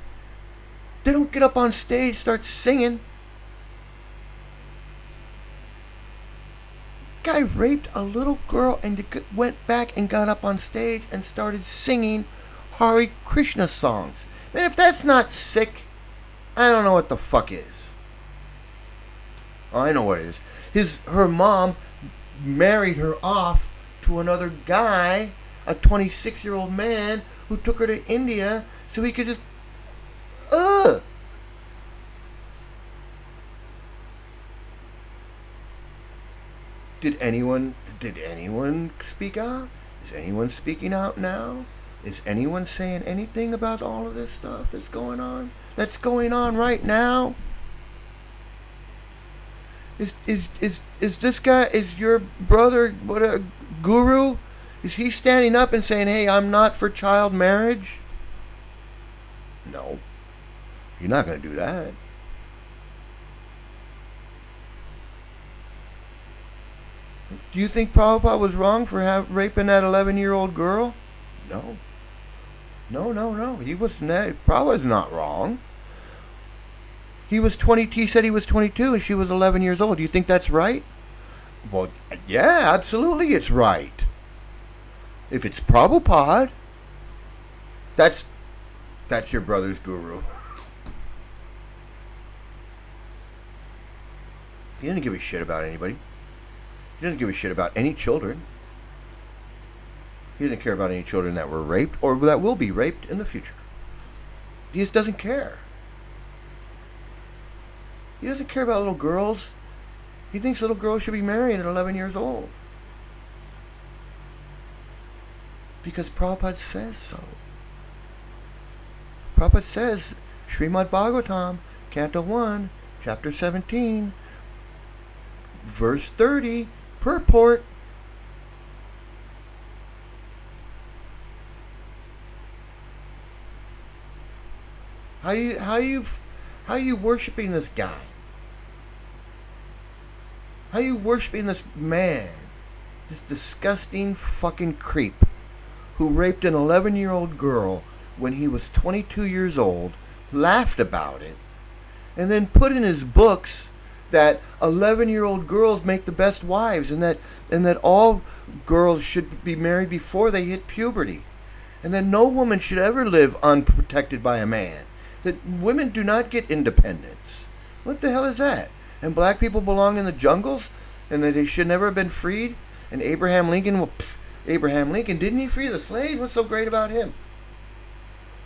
They don't get up on stage, start singing. Guy raped a little girl and went back and got up on stage and started singing Hare Krishna songs. Man, if that's not sick, I don't know what the fuck is. Oh, I know what it is. Her mom married her off to another guy, a 26-year-old man who took her to India so he could just Did anyone speak out? Is anyone speaking out now? Is anyone saying anything about all of this stuff that's going on? That's going on right now? Is this guy, is your brother, guru? Is he standing up and saying, hey, I'm not for child marriage? No. You're not going to do that. Do you think Prabhupada was wrong for raping that 11-year-old girl? No. No. He wasn't. Prabhupada's not wrong. He said he was 22 and she was 11 years old. Do you think that's right? Well, yeah, absolutely it's right. If it's Prabhupada, that's your brother's guru. He doesn't give a shit about anybody. He doesn't give a shit about any children. He doesn't care about any children that were raped or that will be raped in the future. He just doesn't care. He doesn't care about little girls. He thinks little girls should be married at 11 years old. Because Prabhupada says so. Prabhupada says, Srimad Bhagavatam, Canto 1, Chapter 17, Verse 30, purport. How you worshiping this guy? How you worshiping this man? This disgusting fucking creep who raped an 11-year-old girl when he was 22 years old, laughed about it, and then put in his books that 11-year-old girls make the best wives, and that all girls should be married before they hit puberty, and that no woman should ever live unprotected by a man, that women do not get independence. What the hell is that? And black people belong in the jungles, and that they should never have been freed? And Abraham Lincoln, well, Abraham Lincoln, didn't he free the slaves? What's so great about him?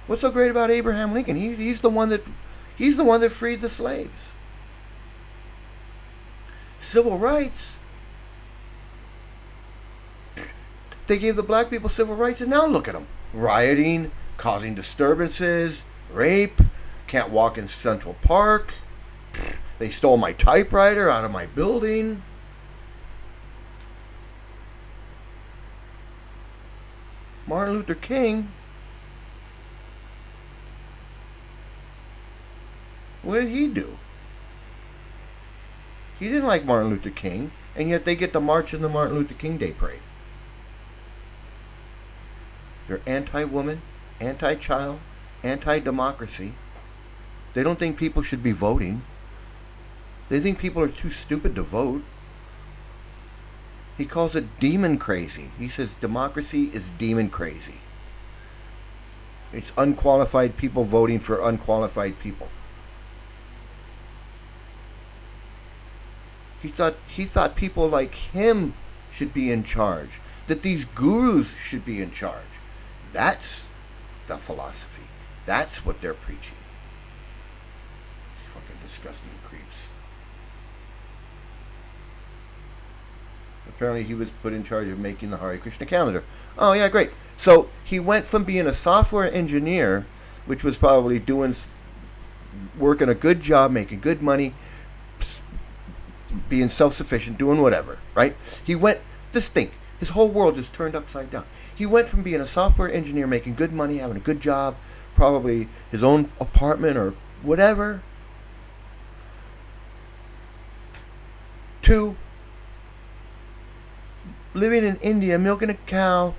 What's so great about Abraham Lincoln? He's the one that freed the slaves. Civil rights. They gave the black people civil rights, and now look at them. Rioting, causing disturbances, rape, can't walk in Central Park. They stole my typewriter out of my building. Martin Luther King, what did he do? He didn't like Martin Luther King, and yet they get to march in the Martin Luther King Day Parade. They're anti-woman, anti-child, anti-democracy. They don't think people should be voting. They think people are too stupid to vote. He calls it demon crazy. He says democracy is demon crazy. It's unqualified people voting for unqualified people. He thought people like him should be in charge. That these gurus should be in charge. That's the philosophy. That's what they're preaching. These fucking disgusting creeps. Apparently he was put in charge of making the Hare Krishna calendar. Oh yeah, great. So he went from being a software engineer, which was probably working a good job, making good money, being self-sufficient, doing whatever, right? He went, just think, his whole world just turned upside down. He went from being a software engineer, making good money, having a good job, probably his own apartment or whatever, to living in India, milking a cow,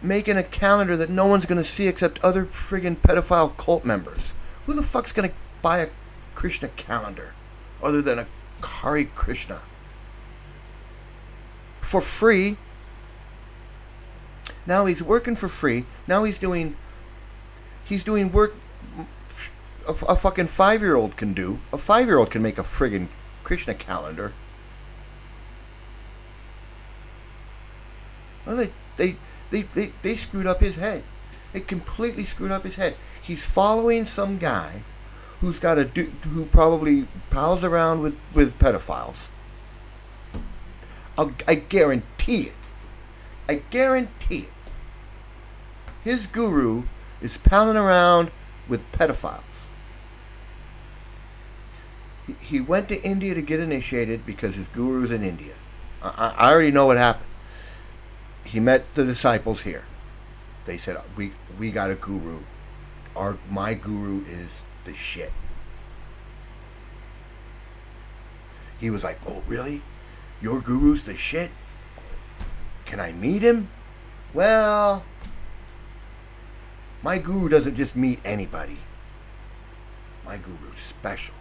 making a calendar that no one's going to see except other friggin' pedophile cult members. Who the fuck's going to buy a Krishna calendar other than a Hare Krishna? For free. Now he's working for free. Now he's doing work a fucking 5-year-old can do. A 5-year-old can make a friggin' Krishna calendar. Well, they screwed up his head. They completely screwed up his head. He's following some guy who probably pals around with pedophiles. I guarantee it. I guarantee it. His guru is palling around with pedophiles. He went to India to get initiated because his guru's in India. I already know what happened. He met the disciples here. They said, we got a guru. My guru is the shit. He was like, oh really? Your guru's the shit? Can I meet him? Well, my guru doesn't just meet anybody. My guru's special.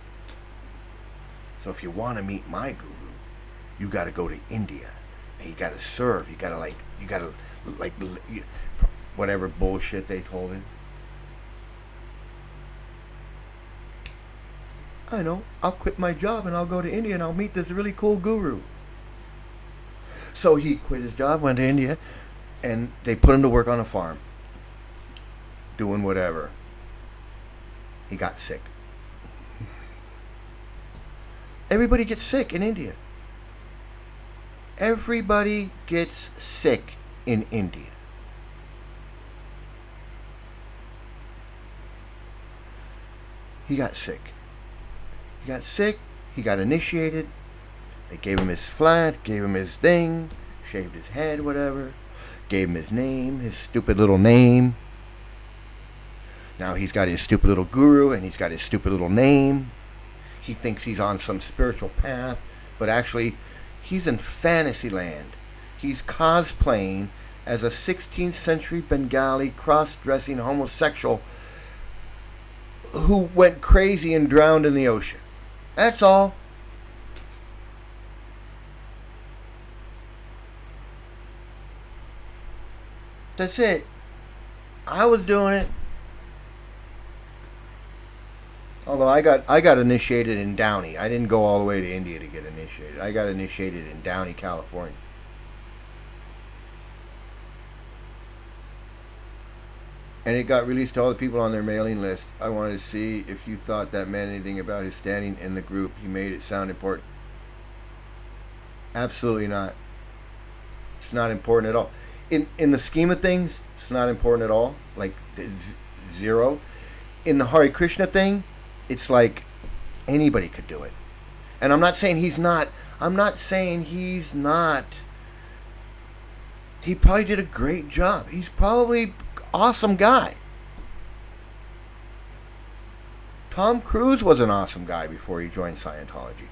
So if you want to meet my guru, you got to go to India. And you got to serve. You got to whatever bullshit they told him. I know. I'll quit my job and I'll go to India and I'll meet this really cool guru. So he quit his job, went to India, And they put him to work on a farm, doing whatever. He got sick. Everybody gets sick in India. Everybody gets sick in India. He got sick. He got sick. He got initiated. They gave him his flat, gave him his thing, shaved his head, whatever. Gave him his name, his stupid little name. Now he's got his stupid little guru and he's got his stupid little name. He thinks he's on some spiritual path, but actually he's in fantasy land. He's cosplaying as a 16th century Bengali cross-dressing homosexual who went crazy and drowned in the ocean. That's all. That's it. I was doing it. Although I got initiated in Downey. I didn't go all the way to India to get initiated. I got initiated in Downey, California. And it got released to all the people on their mailing list. I wanted to see if you thought that meant anything about his standing in the group. He made it sound important. Absolutely not. It's not important at all. In the scheme of things, it's not important at all. Like zero. In the Hare Krishna thing, it's like anybody could do it. And I'm not saying he's not. I'm not saying he's not. He probably did a great job. He's probably awesome guy. Tom Cruise was an awesome guy before he joined Scientology.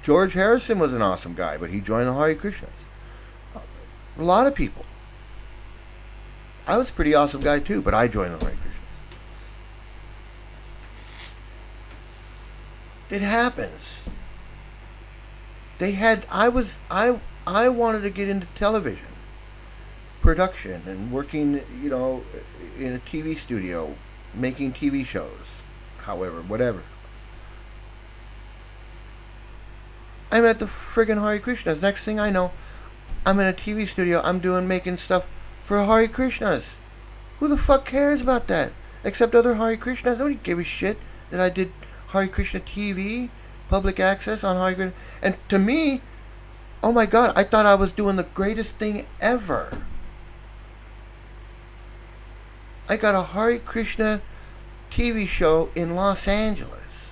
George Harrison was an awesome guy, but he joined the Hare Krishnas. A lot of people. I was a pretty awesome guy too, but I joined the Hare Krishnas. It happens. I wanted to get into television production and working, in a TV studio, making TV shows, however, whatever. I'm at the friggin' Hare Krishnas. Next thing I know, I'm in a TV studio. I'm making stuff for Hare Krishnas. Who the fuck cares about that? Except other Hare Krishnas. Nobody gave a shit that I did Hare Krishna TV, public access on Hare Krishna. And to me, oh my God, I thought I was doing the greatest thing ever. I got a Hare Krishna TV show in Los Angeles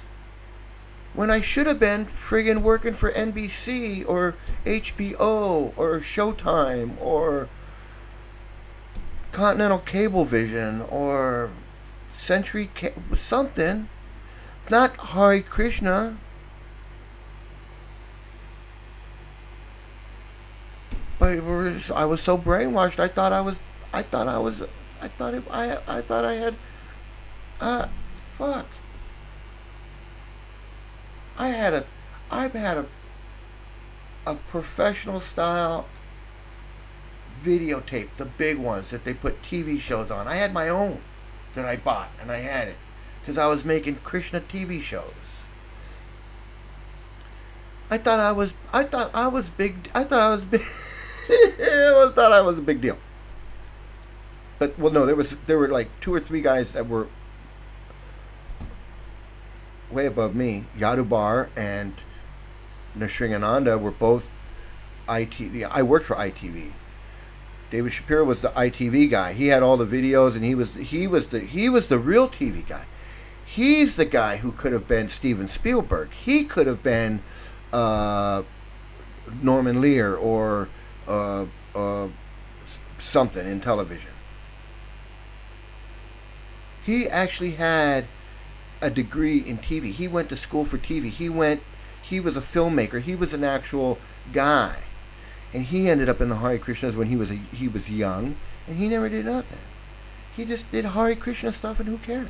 when I should have been friggin' working for NBC or HBO or Showtime or Continental Cablevision or Century something. Not Hare Krishna. But I was so brainwashed. I thought I had. Fuck. I've had a professional style videotape, the big ones that they put TV shows on. I had my own that I bought, and I had it because I was making Krishna TV shows. I thought I was big. I thought I was a big deal. But well, no, there were like 2 or 3 guys that were way above me. Yadubar and Nrsingananda were both ITV. I worked for ITV. David Shapiro was the ITV guy. He had all the videos, and he was the real TV guy. He's the guy who could have been Steven Spielberg. He could have been Norman Lear or something in television. He actually had a degree in TV. He went to school for TV. He was a filmmaker. He was an actual guy. And he ended up in the Hare Krishnas when he was young, and he never did nothing. He just did Hare Krishna stuff, and who cares?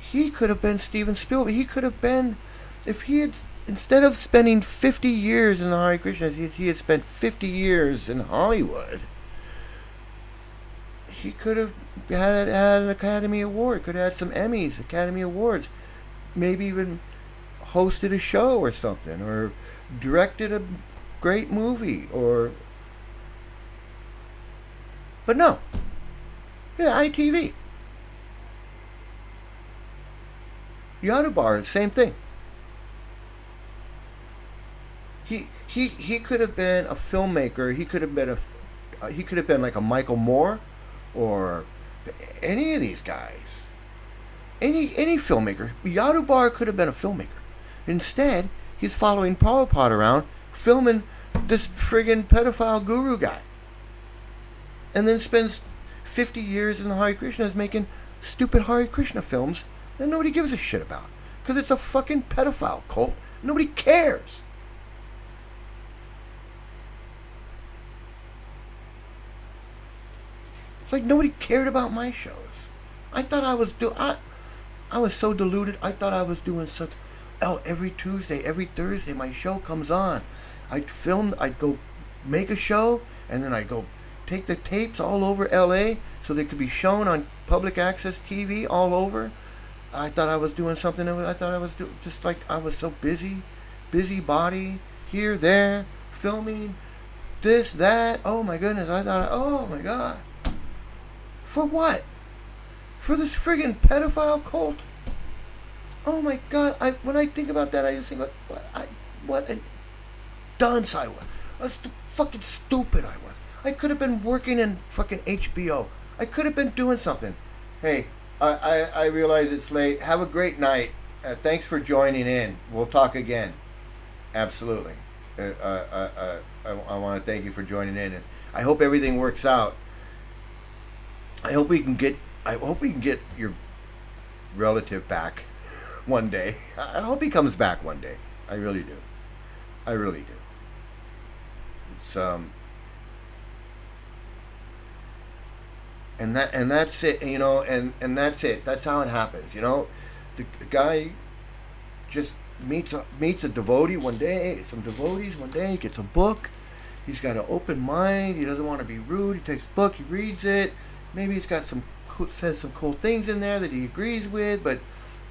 He could have been Steven Spielberg. He could have been, if he had, instead of spending 50 years in the Hare Krishnas, he had spent 50 years in Hollywood. He could have had an Academy Award, could have had some Emmys, Academy Awards, maybe even hosted a show or something, or directed a great movie, or But no. Yeah, ITV. Yadabar, same thing. He could have been a filmmaker. He could have been like a Michael Moore, or any of these guys. Any filmmaker. Yadabar could have been a filmmaker. Instead, he's following Prabhupada around, filming this friggin' pedophile guru guy, and then spends 50 years in the Hare Krishnas making stupid Hare Krishna films that nobody gives a shit about, because it's a fucking pedophile cult. Nobody cares. It's like nobody cared about my shows. I thought I was I was so deluded. I thought I was doing such. Oh, every Tuesday, every Thursday, my show comes on. I'd go make a show, and then I'd go take the tapes all over LA so they could be shown on public access TV all over. I thought I was doing something. I thought I was just like I was so busybody, here, there, filming, this, that. Oh my goodness! I thought, oh my God, for what? For this friggin' pedophile cult? Oh my God! When I think about that, I just think, what a dunce I was. Fucking stupid I was. I could have been working in fucking HBO. I could have been doing something. Hey, I realize it's late. Have a great night. Thanks for joining in. We'll talk again. Absolutely. I want to thank you for joining in, and I hope everything works out. I hope we can get your relative back one day. I hope he comes back one day. I really do. I really do. It's and that's it, you know, and that's it. That's how it happens, you know. The guy just meets a devotee one day, some devotees one day, gets a book. He's got an open mind. He doesn't want to be rude. He takes the book, he reads it. Maybe he's got says some cool things in there that he agrees with, but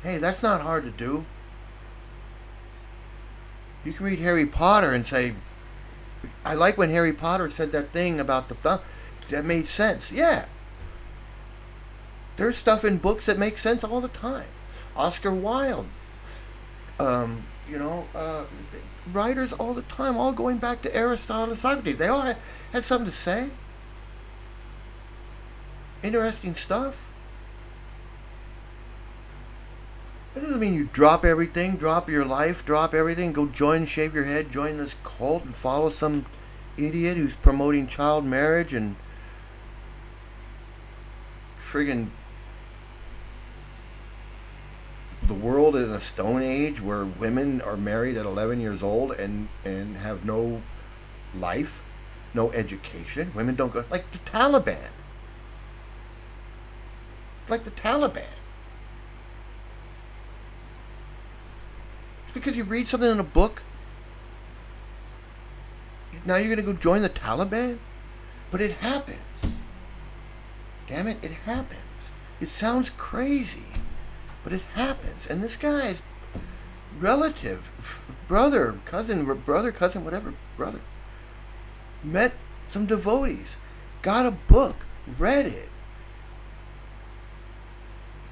hey, that's not hard to do. You can read Harry Potter and say, I like when Harry Potter said that thing about the thumb. That made sense. Yeah. There's stuff in books that makes sense all the time. Oscar Wilde. Writers all the time, all going back to Aristotle and Socrates. They all had something to say. Interesting stuff. That doesn't mean you drop everything, drop your life, drop everything, go shave your head, join this cult and follow some idiot who's promoting child marriage and friggin' the world is a stone age where women are married at 11 years old and have no life, no education. Women don't go, like the Taliban. Like the Taliban. It's because you read something in a book, now you're going to go join the Taliban? But it happens. Damn it, it happens. It sounds crazy, but it happens. And this guy's relative, brother, cousin, whatever, brother, met some devotees, got a book, read it,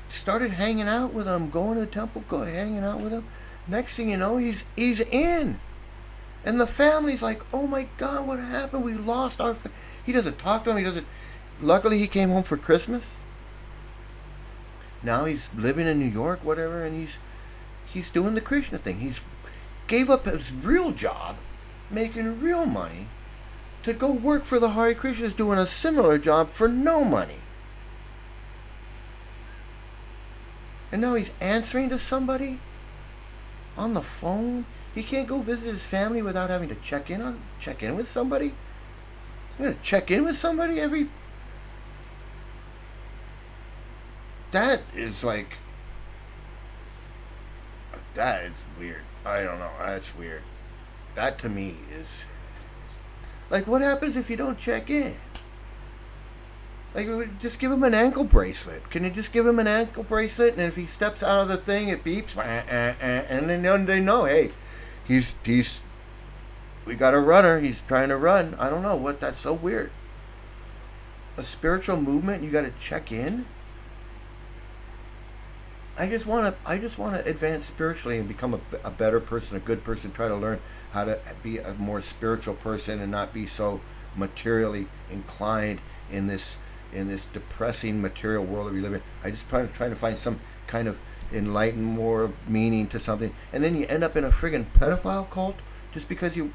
started hanging out with them, going to the temple, hanging out with them. Next thing you know, he's in. And the family's like, oh my God, what happened? We lost our... He doesn't talk to him. Luckily, he came home for Christmas. Now he's living in New York, whatever, and he's doing the Krishna thing. He's gave up his real job, making real money, to go work for the Hare Krishnas doing a similar job for no money. And now he's answering to somebody on the phone. He can't go visit his family without having to check in with somebody. You gotta check in with somebody every... That is like... That is weird. I don't know. That's weird. That to me is... Like, what happens if you don't check in? Like, just give him an ankle bracelet. Can you just give him an ankle bracelet, and if he steps out of the thing, it beeps, and then they know, hey, he's we got a runner. He's trying to run. I don't know what. That's so weird. a spiritual movement, you got to check in. I just want to advance spiritually and become a better person, a good person. Try to learn how to be a more spiritual person and not be so materially inclined in this depressing material world that we live in. I just trying to find some kind of enlightened, more meaning to something, and then you end up in a friggin' pedophile cult just because you,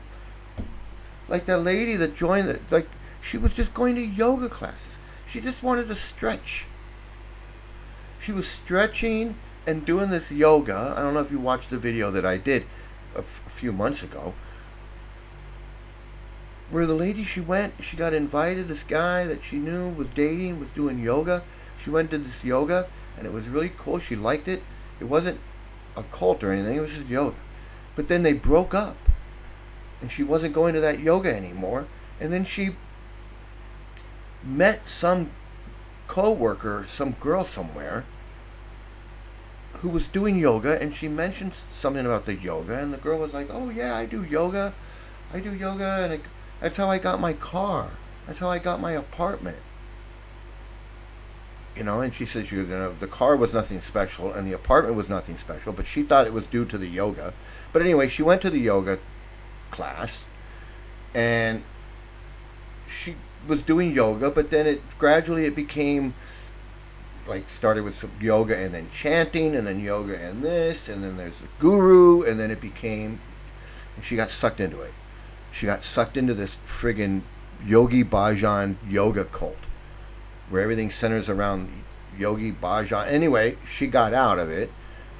like that lady that joined it, like she was just going to yoga classes. She just wanted to stretch. She was stretching and doing this yoga. I don't know if you watched the video that I did a few months ago, where the lady, she got invited, this guy that she knew was dating, was doing yoga. She went to this yoga, and it was really cool. She liked it. It wasn't a cult or anything. It was just yoga. But then they broke up, and she wasn't going to that yoga anymore. And then she met some co-worker, some girl somewhere, who was doing yoga, and she mentioned something about the yoga, and the girl was like, "Oh yeah, I do yoga, and that's how I got my car. That's how I got my apartment." And she said the car was nothing special, and the apartment was nothing special, but she thought it was due to the yoga. But anyway, she went to the yoga class, and she was doing yoga, but then it gradually became like, started with some yoga and then chanting and then yoga and this, and then there's the guru, and then it became, and she got sucked into it. She got sucked into this friggin' Yogi Bhajan yoga cult where everything centers around Yogi Bhajan. Anyway, she got out of it.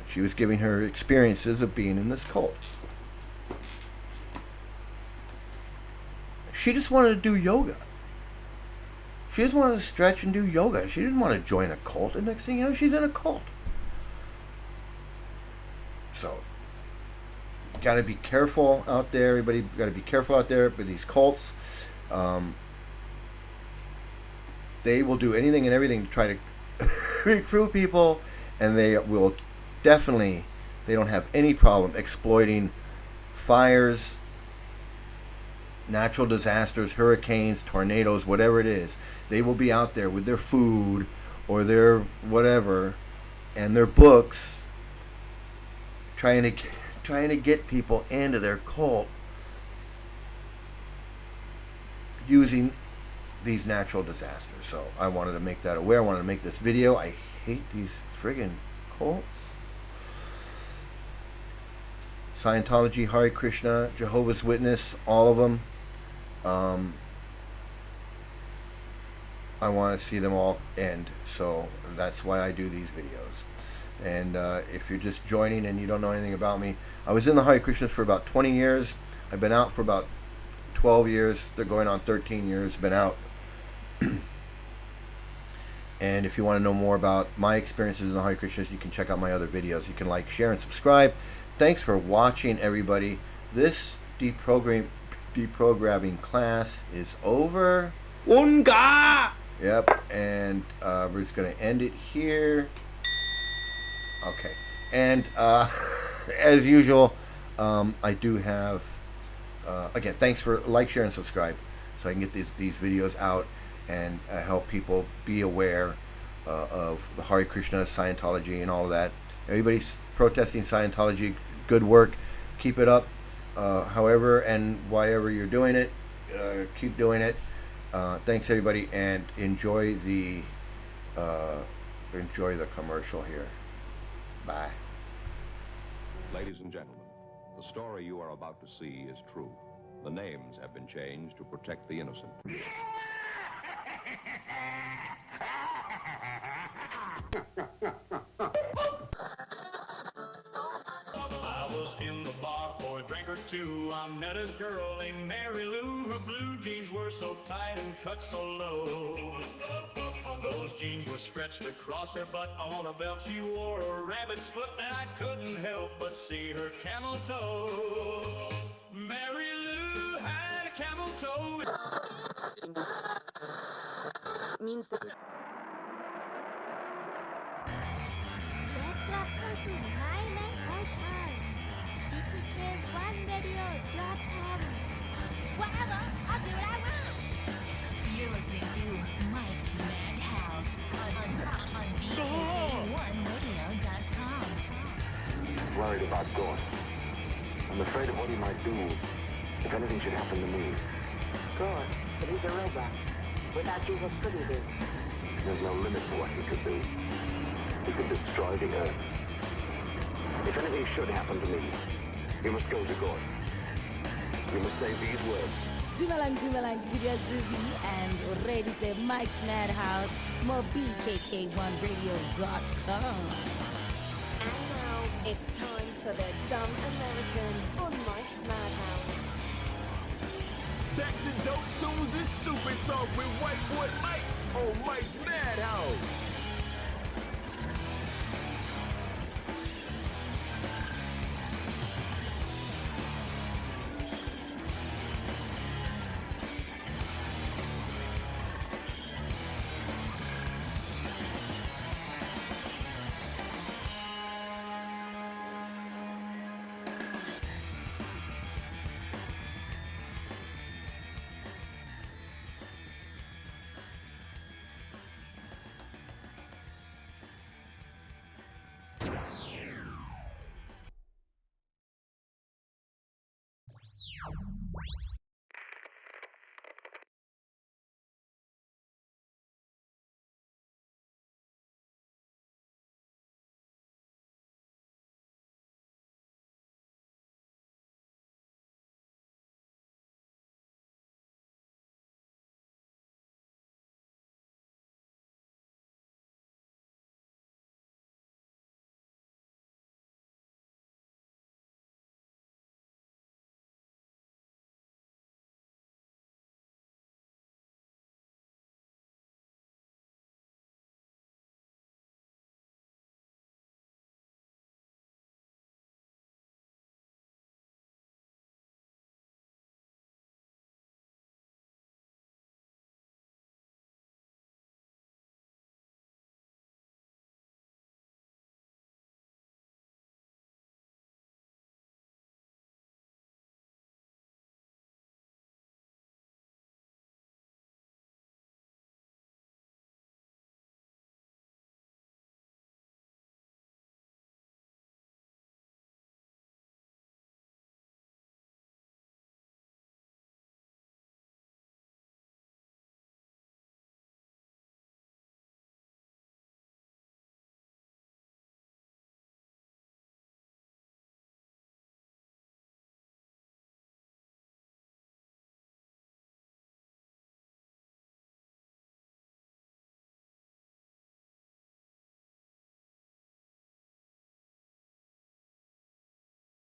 She was giving her experiences of being in this cult. She just wanted to do yoga. She just wanted to stretch and do yoga. She didn't want to join a cult. And next thing you know, she's in a cult. So, got to be careful out there. Everybody got to be careful out there with these cults. They will do anything and everything to try to recruit people, and they will definitely, they don't have any problem exploiting fires, natural disasters, hurricanes, tornadoes, whatever it is. They will be out there with their food or their whatever and their books trying to get people into their cult using these natural disasters. So I wanted to make that aware. I wanted to make this video. I hate these friggin' cults. Scientology, Hare Krishna, Jehovah's Witness, all of them. I want to see them all end. So that's why I do these videos. And if you're just joining and you don't know anything about me, I was in the Hare Krishnas for about 20 years. I've been out for about 12 years. They're going on 13 years. Been out. And if you want to know more about my experiences in the Hare Krishnas, you can check out my other videos. You can like, share, and subscribe. Thanks for watching, everybody. This deprogramming class is over. Unga! Yep, and we're just going to end it here. Okay, and as usual, I do have, again, thanks for like, share, and subscribe so I can get these videos out and help people be aware of the Hare Krishna, Scientology, and all of that. Everybody's protesting Scientology. Good work. Keep it up. However and whyever you're doing it, keep doing it. Thanks, everybody, and enjoy the commercial here. Bye. Ladies and gentlemen, the story you are about to see is true. The names have been changed to protect the innocent. I was in the bar for a drink or two. I met a girl named Mary Lou. Her blue jeans were so tight and cut so low. Those jeans were stretched across her butt. On a belt she wore a rabbit's foot, and I couldn't help but see her camel toe. Mary Lou had a camel toe. means that และกลับเข้าสู่ My Man All Time DPK1Radio.com Whatever, I'll do what I want You're listening to Mike's Madhouse on BKK1radio.com. Worried about God. I'm afraid of what he might do if anything should happen to me. God, but he's a robot. Without you, what could he do? There's no limit to what he could do. He could destroy the earth. If anything should happen to me, you must go to God. You must say these words. Dumalang, Video Zuzi, and ready to Mike's Madhouse, more BKK1radio.com. And now it's time for the Dumb American on Mike's Madhouse. Back to dope tunes and stupid talk with White Boy Mike on Mike's Madhouse.